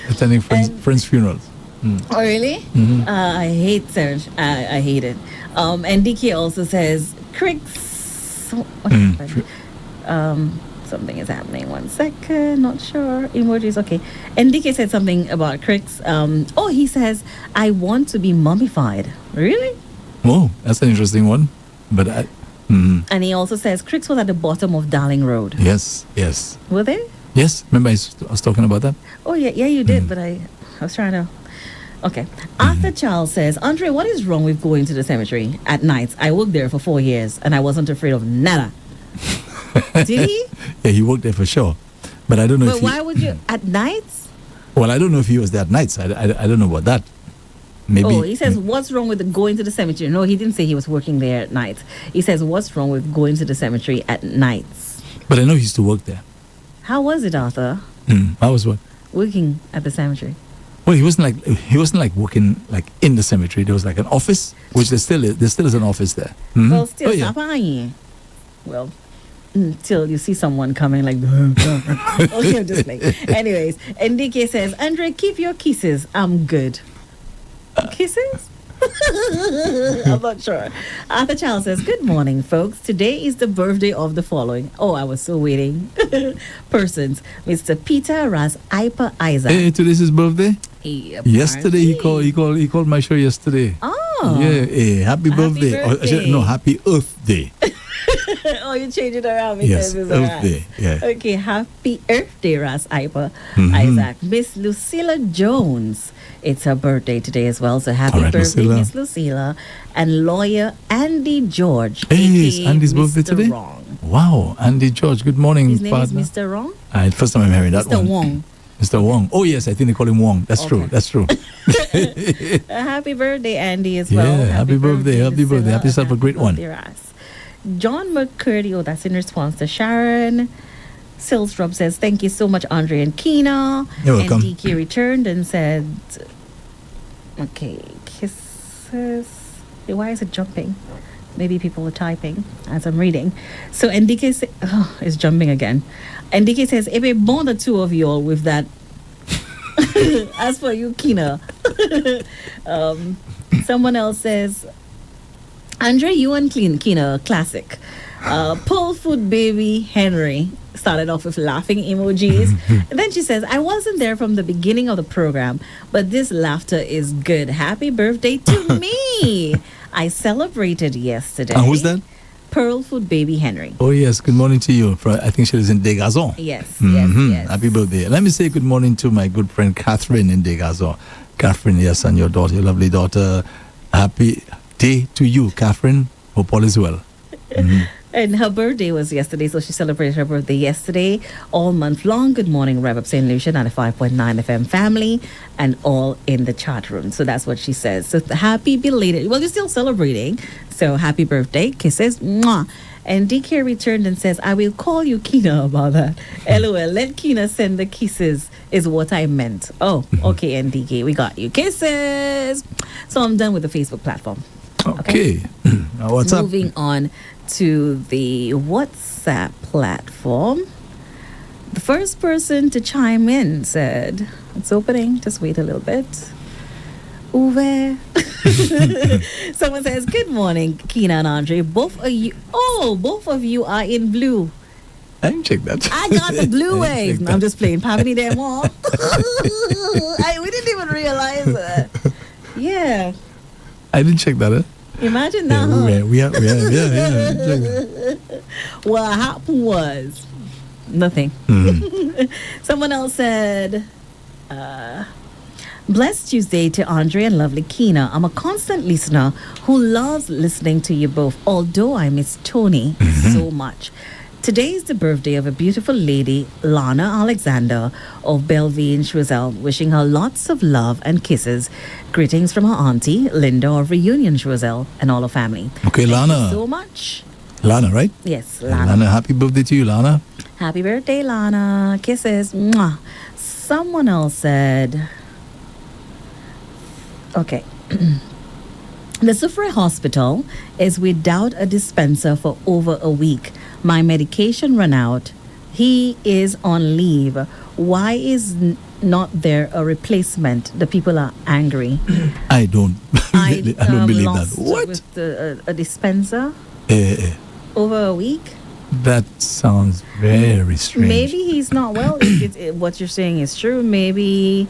Attending friends' funerals. Oh, really? Mm-hmm. I hate search. I hate it. And DK also says, Cricks. Something is happening. 1 second. Not sure. Emojis. Okay. And DK said something about Cricks. He says, I want to be mummified. Really? Oh, that's an interesting one. But And he also says, Cricks was at the bottom of Darling Road. Yes. Were they? Yes. Remember I was talking about that? Oh, yeah, you did. But I was trying to... Okay. Arthur Charles says, Andre, what is wrong with going to the cemetery at nights? I worked there for 4 years and I wasn't afraid of nada. Did he? Yeah, he worked there for sure. But I don't know But why would you at nights? Well, I don't know if he was there at nights. I don't know about that. Maybe. Oh, he says, what's wrong with going to the cemetery? No, he didn't say he was working there at night. He says, what's wrong with going to the cemetery at nights? But I know he used to work there. How was it, Arthur? How was what? Working at the cemetery. Well, he wasn't like working like in the cemetery. There was like an office, which there still is an office there. Mm-hmm. Well, still, oh, yeah. Well, until you see someone coming like, okay, I'm just like. Anyways, NDK says, Andre, keep your kisses. I'm good. Kisses? I'm not sure. Arthur Charles says, good morning, folks. Today is the birthday of the following. Oh, I was so waiting. Persons. Mr. Peter Ras Iper Isaac. Hey, today's his birthday? Yesterday he called my show yesterday. Oh. Yeah, hey, happy birthday. Birthday. No, happy Earth Day. Oh, you change it around. Yes, Earth Day. Yeah. Okay, happy Earth Day, Ras Iper Isaac. Miss Lucilla Jones. It's her birthday today as well. So happy birthday, Lucilla. Miss Lucilla. And lawyer Andy George. Hey, it's Andy's birthday Mr. today? Wrong. Wow, Andy George. Good morning, His name partner. is Mr. Wrong? First time I'm hearing that Mr. one. Wong. Mr. Wong. Oh, yes, I think they call him Wong. That's true. That's true. Happy birthday, Andy, as well. Yeah, happy birthday. Happy Lucilla, birthday. Have yourself a great one. birthday, Ras. John McCurdy, that's in response to Sharon. Silstrup says, thank you so much, Andre and Kina. You're welcome. And DK returned and said, okay, kisses. Hey, why is it jumping? Maybe people are typing as I'm reading. So NDK says, it's jumping again. NDK says, if I born the two of you all with that. As for you, Kina. Someone else says, Andre, you and Kina, classic. Pull food baby Henry started off with laughing emojis. And then she says, I wasn't there from the beginning of the program, but this laughter is good. Happy birthday to me. I celebrated yesterday. And who's that? Pearl Food Baby Henry. Oh, yes. Good morning to you. I think she lives in Degazon. Yes, yes. Happy birthday. Let me say good morning to my good friend Catherine in Degazon. Catherine, yes, and your daughter, your lovely daughter. Happy day to you, Catherine. Hope all is well. And her birthday was yesterday, so she celebrated her birthday yesterday, all month long. Good morning, Rev-Up St. Lucia, 95.9 FM family, and all in the chat room. So that's what she says. So happy belated. Well, you're still celebrating. So happy birthday. Kisses. Mwah. And DK returned and says, I will call you Kina about that. LOL. Let Kina send the kisses is what I meant. Oh, okay, NDK. We got you. Kisses. So I'm done with the Facebook platform. Okay. Now what's up? Moving on to the WhatsApp platform. The first person to chime in said, it's opening, just wait a little bit. Uwe. Someone says, good morning, Kina and Andre. Both of you are in blue. I didn't check that. I got the blue wave. No, I'm just playing Pavini Demo. We didn't even realize that. Yeah. I didn't check that. Imagine that. Yeah. What happened was nothing. Someone else said, blessed Tuesday to Andre and lovely Kina. I'm a constant listener who loves listening to you both, although I miss Tony so much. Today is the birthday of a beautiful lady, Lana Alexander of Bellevue in Choiseul, wishing her lots of love and kisses. Greetings from her auntie, Linda of Reunion Choiseul, and all her family. Okay, Thank Lana. you so much. Lana, right? Yes, Lana. Lana. Happy birthday to you, Lana. Happy birthday, Lana. Kisses. Mwah. Someone else said, okay. The Sufre Hospital is without a dispenser for over a week. My medication ran out. He is on leave. Why is not there a replacement? The people are angry. I don't I don't believe that. lost What? With a dispenser Eh, over a week? that sounds very strange. Maybe he's not well. If what you're saying is true, maybe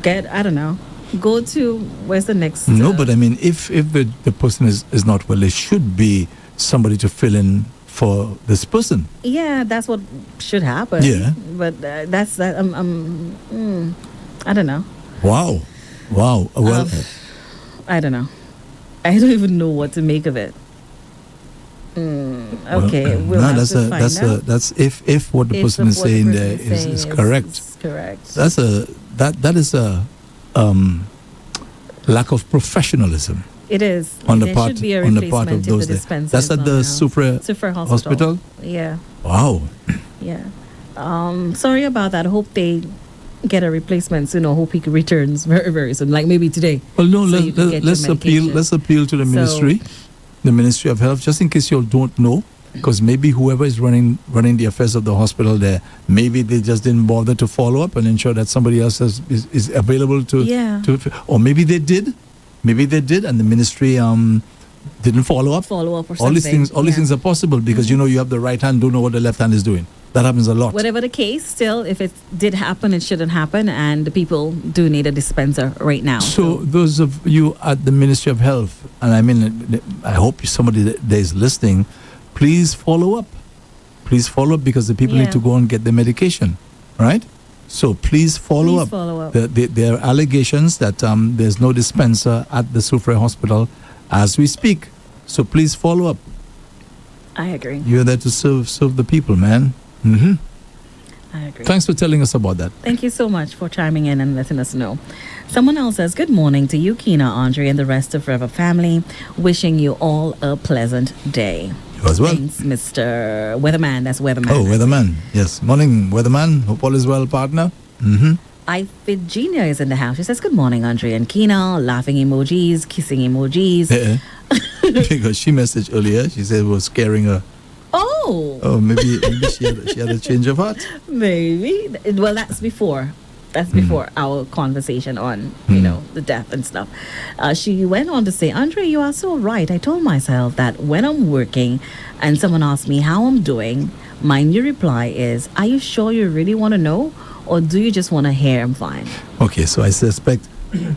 I don't know. Go to, where's the next? No, but I mean, if the person is not well, there should be somebody to fill in for this person. Yeah, that's what should happen. Yeah. But that's that. I don't know. Wow. Well, I don't know. I don't even know what to make of it. Okay, we'll have that's to find out. that's if what the person is saying there is correct. Is correct. That is a lack of professionalism It is. on the There part should be a on the part replacement of if those the there. dispenser That's is at not the around. Sufre Sufre Hospital. Yeah, Wow. yeah. Sorry about that. Hope they get a replacement soon. Or hope he returns very, very soon. Like maybe today. Well, no, So you can get your let's appeal. medication. Let's appeal to the ministry, the Ministry of Health, just in case you all don't know, because maybe whoever is running the affairs of the hospital there, maybe they just didn't bother to follow up and ensure that somebody else is available to. Yeah. Or maybe they did, and the ministry didn't follow up. Follow up or All these something. things are possible because you have the right hand, don't know what the left hand is doing. That happens a lot. Whatever the case, still, if it did happen, it shouldn't happen, and the people do need a dispenser right now. So those of you at the Ministry of Health, and I mean, I hope somebody there is listening, please follow up. Please follow up because the people Yeah. need to go and get the medication, right? So please follow Please up. follow up. There are allegations that there's no dispenser at the Sufre Hospital as we speak. So please follow up. I agree. You're there to serve the people, man. Hmm. I agree. Thanks for telling us about that. Thank you so much for chiming in and letting us know. Someone else says, good morning to you, Kina, Andre, and the rest of Rev-Up family. Wishing you all a pleasant day. You as well. Thanks, Mr. Weatherman. That's Weatherman. Oh, Weatherman. Yes. Morning, Weatherman. Hope all is well, partner. Mm-hmm. Virginia is in the house. She says, good morning, Andre and Kina. Laughing emojis, kissing emojis. Because she messaged earlier. She said it was scaring her. Oh, maybe she had a change of heart. Maybe. Well, that's before. That's before our conversation on, the death and stuff. She went on to say, Andre, you are so right. I told myself that when I'm working and someone asks me how I'm doing, my new reply is, are you sure you really want to know? Or do you just want to hear I'm fine? Okay, so I suspect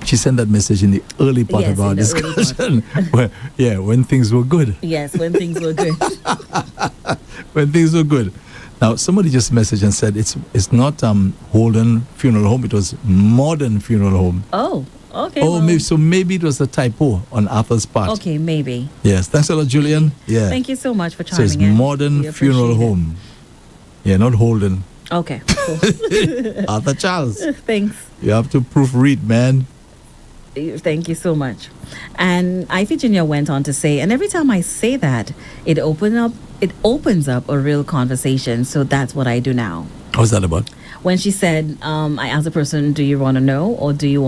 she sent that message in the early part Yes, of our in the early discussion. when things were good. Yes, when things were good. When things were good. Now, somebody just messaged and said it's not Holden Funeral Home, it was Modern Funeral Home. Oh, okay. Oh, well, maybe it was a typo on Arthur's part. Okay, maybe. Yes, thanks a lot, Julian. Yeah. Thank you so much for So chiming it's in. Modern We Funeral appreciate it. Home. Yeah, not Holden. Okay, cool. Arthur Charles. Thanks. You have to proofread, man. Thank you so much. And Virginia went on to say, and every time I say that, it opens up a real conversation. So that's what I do now. What's that about? When she said, I asked the person, do you want to know, or do you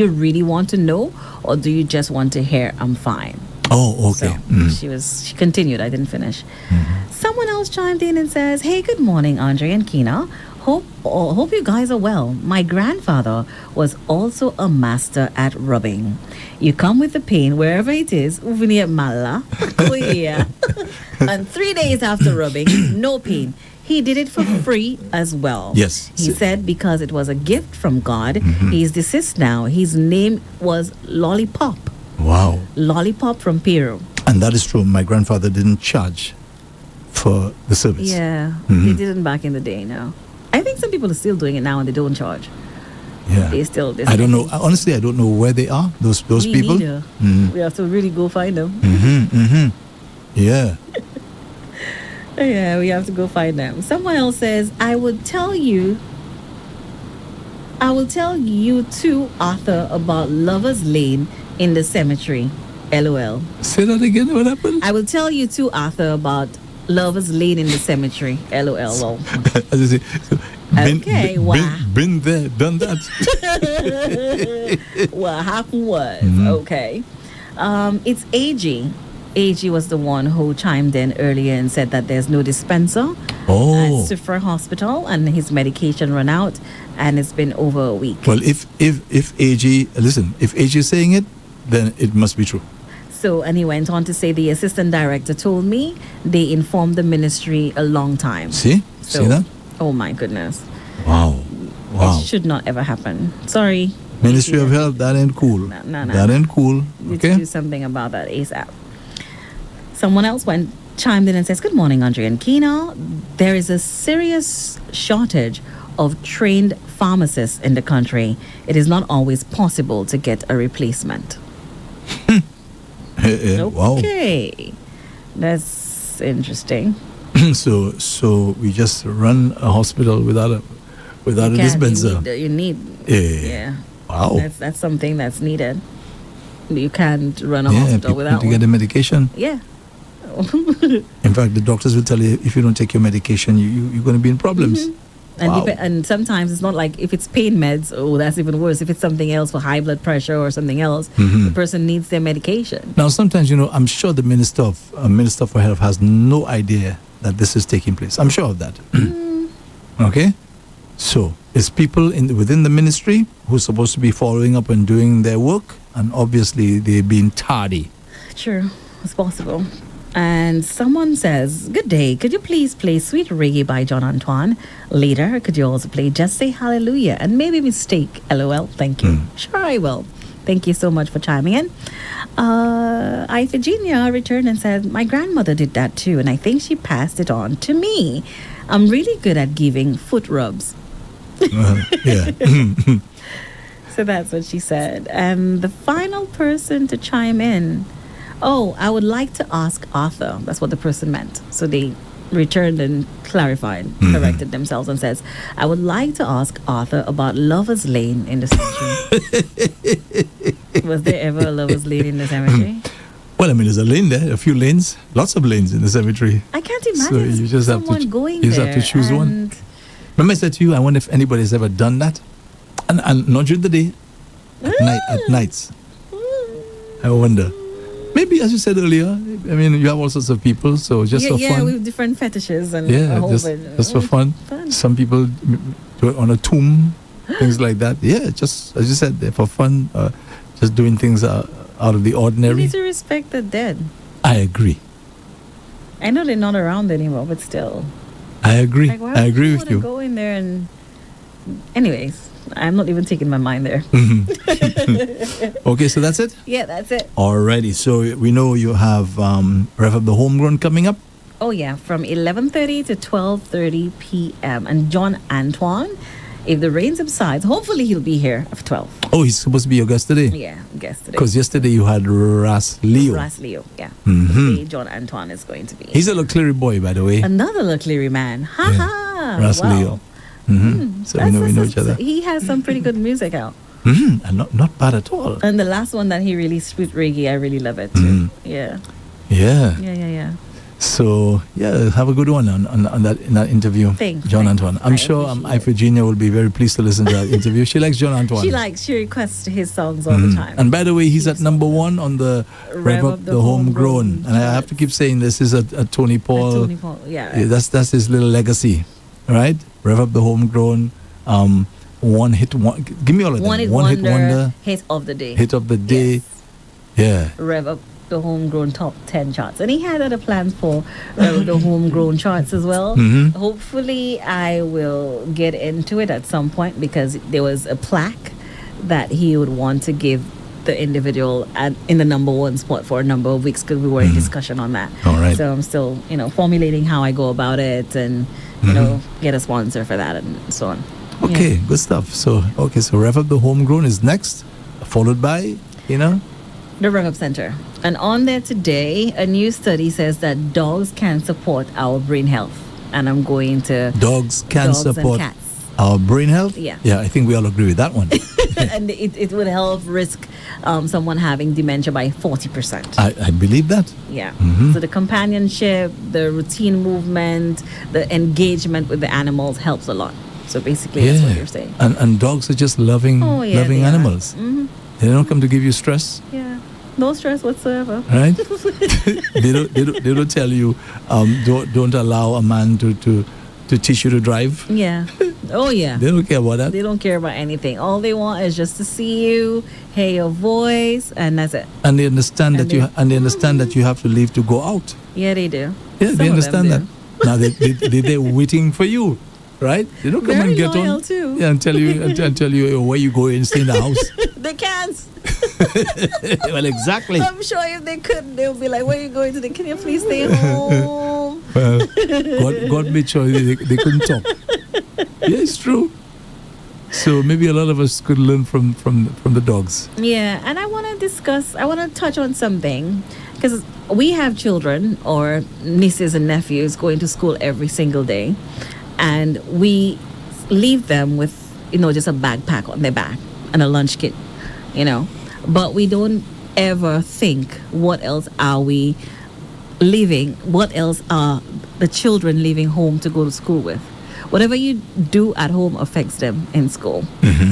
really want to know, or do you just want to hear I'm fine? Oh, okay. So she continued. I didn't finish. Someone else chimed in and says, hey, good morning, Andre and Kina. Hope you guys are well. My grandfather was also a master at rubbing. You come with the pain wherever it is, mala. Oh yeah. And 3 days after rubbing, no pain. He did it for free as well. Yes. He said because it was a gift from God. He's deceased now. His name was Lollipop. Wow. Lollipop from Peru. And that is true. My grandfather didn't charge for the service. Yeah, they didn't back in the day. No, I think some people are still doing it now and they don't charge. Yeah. They still. I don't know. Honestly, I don't know where they are. Those people. Neither. We have to really go find them. Yeah. Yeah, we have to go find them. Someone else says, I will tell you too, Arthur, about Lover's Lane in the cemetery. LOL. Say that again. What happened? I will tell you too, Arthur, about Lover's Lane in the cemetery. LOL. Lol. As I say, Okay, wow. Been there, done that. What happened was, okay. It's AG. AG was the one who chimed in earlier and said that there's no dispenser at Suffolk Hospital and his medication ran out and it's been over a week. Well, if AG, listen, if AG is saying it, then it must be true. So, and he went on to say the assistant director told me they informed the ministry a long time. See that? Oh my goodness. Wow. It should not ever happen. Sorry. Ministry of Health, that ain't cool. No. That ain't cool. You need Okay. to do something about that ASAP. Someone else chimed in and says, good morning, Andre and Kina. There is a serious shortage of trained pharmacists in the country. It is not always possible to get a replacement. Wow. Okay. That's interesting. So we just run a hospital without a dispenser. You need. Yeah. Wow. That's something that's needed. You can't run a hospital without to get the medication. Yeah. In fact, the doctors will tell you if you don't take your medication, you're going to be in problems. And sometimes it's not like if it's pain meds, that's even worse. If it's something else for high blood pressure or something else, the person needs their medication. Now, sometimes, I'm sure the Minister for Health has no idea that this is taking place. I'm sure of that. Okay? So, it's people within the ministry who are supposed to be following up and doing their work, and obviously they've been tardy. Sure, it's possible. And someone says, good day, could you please play Sweet Reggae by John Antoine? Later, could you also play Just Say Hallelujah and maybe Mistake? LOL, thank you. Sure, I will. Thank you so much for chiming in. Iphigenia returned and said, my grandmother did that too, and I think she passed it on to me. I'm really good at giving foot rubs. Yeah. So that's what she said. And the final person to chime in, I would like to ask Arthur. That's what the person meant. So they returned and clarified, corrected themselves and says, I would like to ask Arthur about Lover's Lane in the cemetery. Was there ever a Lover's Lane in the cemetery? Well, there's a lane there, a few lanes, lots of lanes in the cemetery. I can't imagine So you just have someone to going you there. just have to choose one. Remember I said to you, I wonder if anybody's ever done that, and not during the day, at nights. I wonder. Maybe, as you said earlier, you have all sorts of people, so just for fun. Yeah, with different fetishes and just for fun. Some people do it on a tomb, things like that. Yeah, just as you said, for fun, just doing things out of the You ordinary. need to respect the dead. I agree. I know they're not around anymore, but still. I agree. Like, why I agree would with you you. go in there and... Anyways, I'm not even taking my mind there. Okay, so that's it? Yeah, that's it. Alrighty, so we know you have Rev-Up the Homegrown coming up. Oh, yeah, from 11:30 to 12:30 p.m. And John Antoine, if the rain subsides, hopefully he'll be here at 12. Oh, he's supposed to be your guest today? Yeah, guest today. Because yesterday you had Ras Leo. Ras Leo, yeah. Mhm. Today, John Antoine is going to be He's a Leclerc boy, by the way. another Leclerc man. Ha Yeah. ha. Ras Wow. Leo. So we know each other. He has some pretty good music out. And not bad at all. And the last one that he released with reggae, I really love it too. Yeah. Yeah. So have a good one on that in that interview. Thanks. John Antoine. I'm I sure appreciate Virginia will be very pleased to listen to that interview. She likes John Antoine. She requests his songs all the time. And by the way, he's at number 1 on the Rev-Up the Homegrown. And I have to keep saying this is a Tony Paul. Tony Paul, yeah. That's his little legacy, right? Rev-Up the Homegrown. Give me all of them. One hit wonder. hit of the day. Hit of the day. Yes. Yeah. Rev Up the Homegrown top 10 charts. And he had other plans for the Homegrown charts as well. Hopefully I will get into it at some point because there was a plaque that he would want to give the individual in the number 1 spot for a number of weeks because we were in discussion on that. All right. So I'm still, formulating how I go about it and, get a sponsor for that and so on. Okay, good stuff. So Rev Up the Homegrown is next, followed by, The Rev-Up Center. And on there today, a new study says that dogs can support our brain health. And I'm going to Dogs can dogs and support cats. our brain health. Yeah. Yeah, I think we all agree with that one. And it would help risk someone having dementia by 40%. I believe that. Yeah. Mm-hmm. So the companionship, the routine movement, the engagement with the animals helps a lot. So basically, that's what you're saying. And dogs are just loving they animals. Mm-hmm. They don't come to give you stress, Yeah. No stress whatsoever. right? they don't tell you don't allow a man to teach you to drive. Yeah. Oh, yeah. They don't care about that. They don't care about anything. All they want is just to see you, hear your voice, and that's it. And they understand And they understand that you have to leave to go out. Yeah, they do. Yeah, Some they of understand that. them Now they're waiting for you, right? They don't come Very and get loyal on. too. Yeah, and tell you where you go and stay in the house. do. They can't. Well, exactly. I'm sure if they could, they'll be like, where are you going to? Can you please stay home? Well, God made sure they couldn't talk. Yeah, it's true. So maybe a lot of us could learn from the dogs. Yeah, and I want to touch on something, because we have children or nieces and nephews going to school every single day, and we leave them with, just a backpack on their back and a lunch kit, but we don't ever think, what else are we leaving? What else are the children leaving home to go to school with? Whatever you do at home affects them in school.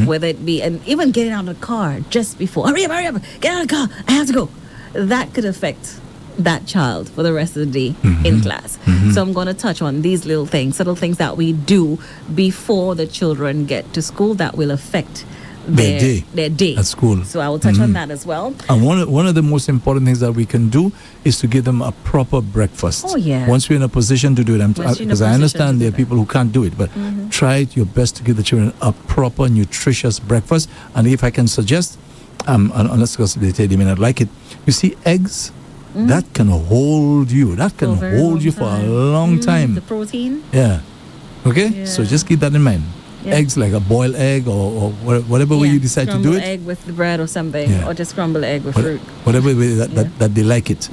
Whether it be, and even getting out of the car just before, hurry up, get out of the car, I have to go. That could affect that child for the rest of the day in class. So I'm going to touch on these little things, subtle things that we do before the children get to school that will affect their day at school. So I will touch on that as well. And one of the most important things that we can do is to give them a proper breakfast. Oh, yeah. Once we're in a position to do it, because I understand there are people who can't do it, but try your best to give the children a proper, nutritious breakfast. And if I can suggest, unless they may not like it, you see, eggs, that can hold you. That can hold you for a long time. The protein. Yeah. Okay? So just keep that in mind. Yeah. Eggs, like a boiled egg or whatever way you decide to do it. Scrambled egg with the bread or something, or just scrambled egg with fruit. Whatever way that they like it.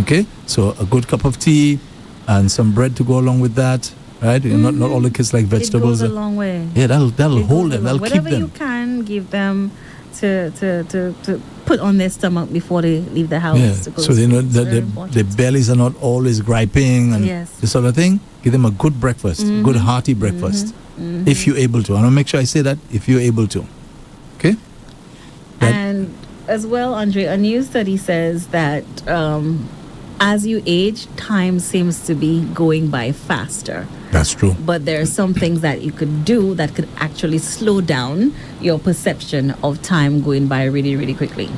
Okay? So a good cup of tea and some bread to go along with that. Right? Not all the kids like vegetables. It goes a long way. Yeah, that'll hold them. That'll keep Whatever them. you can give them to put on their stomach before they leave the house. Yeah. To go So to they know school. that Very their important. bellies are not always griping and Yes. this sort of thing. Give them a good breakfast, good hearty breakfast, if you're able to. I want to make sure I say that, if you're able to. Okay? And as well, Andre, a new study says that as you age, time seems to be going by faster. That's true. But there are some things that you could do that could actually slow down your perception of time going by really, really quickly.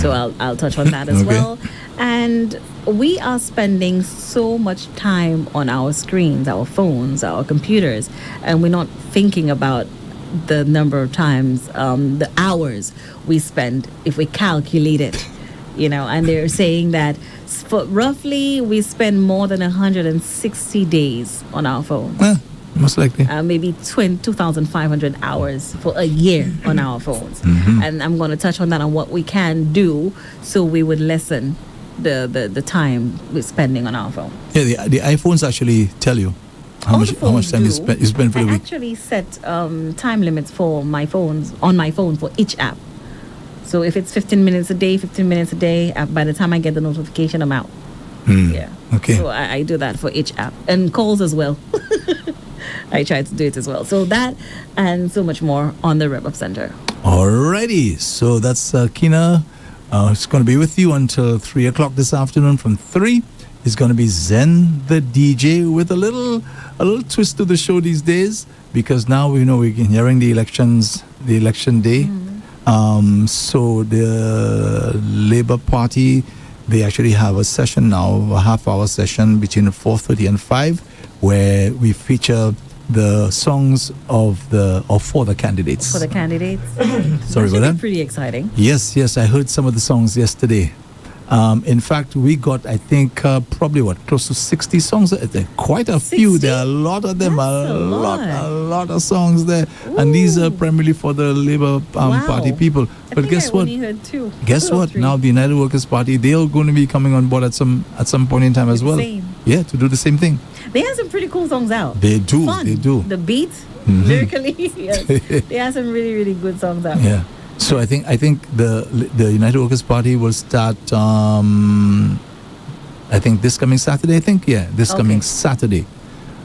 So I'll touch on that as Okay. well. And we are spending so much time on our screens, our phones, our computers, and we're not thinking about the number of times, the hours we spend if we calculate it. And they're saying that for roughly we spend more than 160 days on our phones. Most likely. Maybe 2,500 hours for a year on our phones. And I'm going to touch on that, on what we can do so we would lessen the time we're spending on our phone. Yeah, the iPhones actually tell you how much time you spend for the I week. actually set time limits for on my phone for each app. So if it's 15 minutes a day, by the time I get the notification, I'm out. Yeah. Okay. So I do that for each app. And calls as well. I try to do it as well. So that and so much more on the Rev-Up Center. Alrighty. So that's Kina. It's going to be with you until 3 o'clock this afternoon. From 3 is going to be Zen the DJ with a little twist to the show these days, because now we know we're nearing the election day. So the Labour Party, they actually have a session now, a half-hour session between 4:30 and 5, where we feature the songs for the candidates. For the candidades. Sorry That about should be that. pretty exciting. Yes, I heard some of the songs yesterday. In fact, we got, I think, probably close to 60 songs. There are quite a few. 60? There are a lot of them. That's a A lot of songs there. And these are primarily for the Labour Wow. Party people. I But think guess I what? only heard two. Guess Two or what? three. Now the United Workers' Party, they're going to be coming on board at some point in time as the well. same. Yeah, to do the same thing. They have some pretty cool songs out. They do. Fun. They do. The beat, Mhm. lyrically, yes. They have some really, really good songs out. Yeah. So I think the United Workers' Party will start. I think this coming Saturday. This Okay. coming Saturday,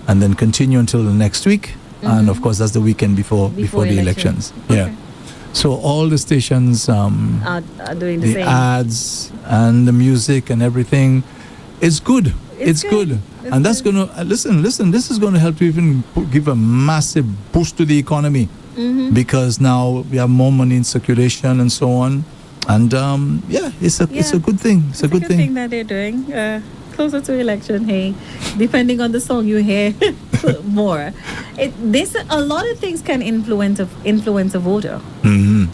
and then continue until the next week. And of course, that's the weekend before the elections. Okay. Yeah. So all the stations, Are doing the the same. ads and the music and everything, it's good. It's good. good. And that's good. going to listen. This is going to help to even give a massive boost to the economy. Mm-hmm. Because now we have more money in circulation and so on, and it's a good thing. It's a good thing. that they're doing. Closer to election, hey, depending on the song you hear more. A lot of things can influence a voter,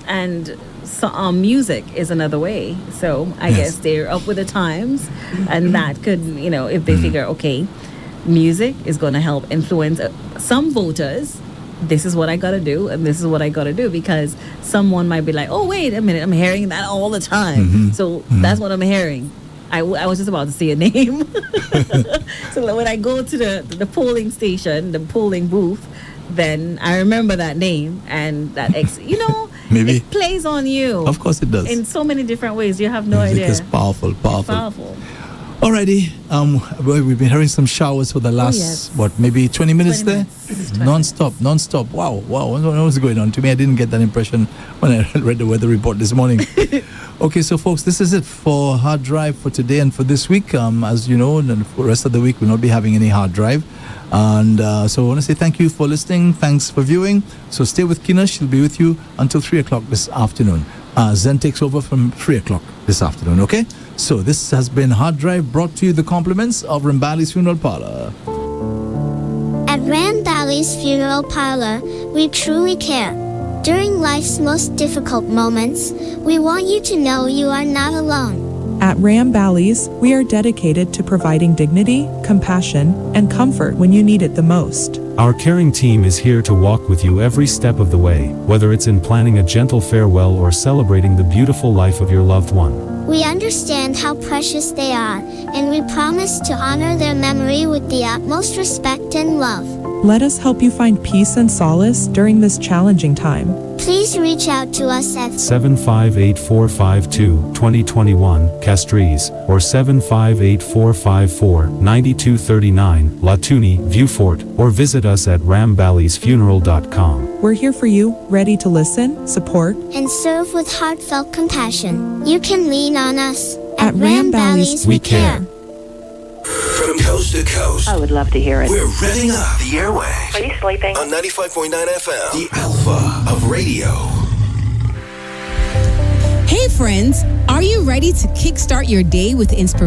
and so, music is another way. So I Yes. guess they're up with the times, and that could, if they figure, okay, music is going to help influence some voters. This is what I gotta do, and this is what I gotta do, because someone might be like, "Oh, wait a minute, I'm hearing that all the time." So that's what I'm hearing. I was just about to say a name. So when I go to the polling station, the polling booth, then I remember that name and that Maybe. it plays on you. Of course it does. In so many different ways, you have no Music idea. is powerful. Powerful. Alrighty, we've been hearing some showers for the last, yes. Maybe 20 minutes 20 there? minutes. This is 20 Non-stop. Wow, what was going on? To me, I didn't get that impression when I read the weather report this morning. Okay, so folks, this is it for Hard Drive for today and for this week. As you know, and for the rest of the week, we'll not be having any Hard Drive. And so I want to say thank you for listening. Thanks for viewing. So stay with Kina. She'll be with you until 3 o'clock this afternoon. Zen takes over from 3 o'clock this afternoon, okay? So this has been Hard Drive, brought to you the compliments of Rambali's Funeral Parlor. At Rambali's Funeral Parlor, we truly care. During life's most difficult moments, we want you to know you are not alone. At Rambali's, we are dedicated to providing dignity, compassion, and comfort when you need it the most. Our caring team is here to walk with you every step of the way, whether it's in planning a gentle farewell or celebrating the beautiful life of your loved one. We understand how precious they are, and we promise to honor their memory with the utmost respect and love. Let us help you find peace and solace during this challenging time. Please reach out to us at 758-452-2021, Castries, or 758-454-9239, Latuni, Viewfort, or visit us at ramballysfuneral.com. We're here for you, ready to listen, support. and serve with heartfelt compassion. You can lean on us. At Rambali's, we care. From coast to coast, I would love to hear it. we're revving up the airway Are you sleeping? on 95.9 FM, the Alpha of Radio. Hey friends, are you ready to kickstart your day with inspiration?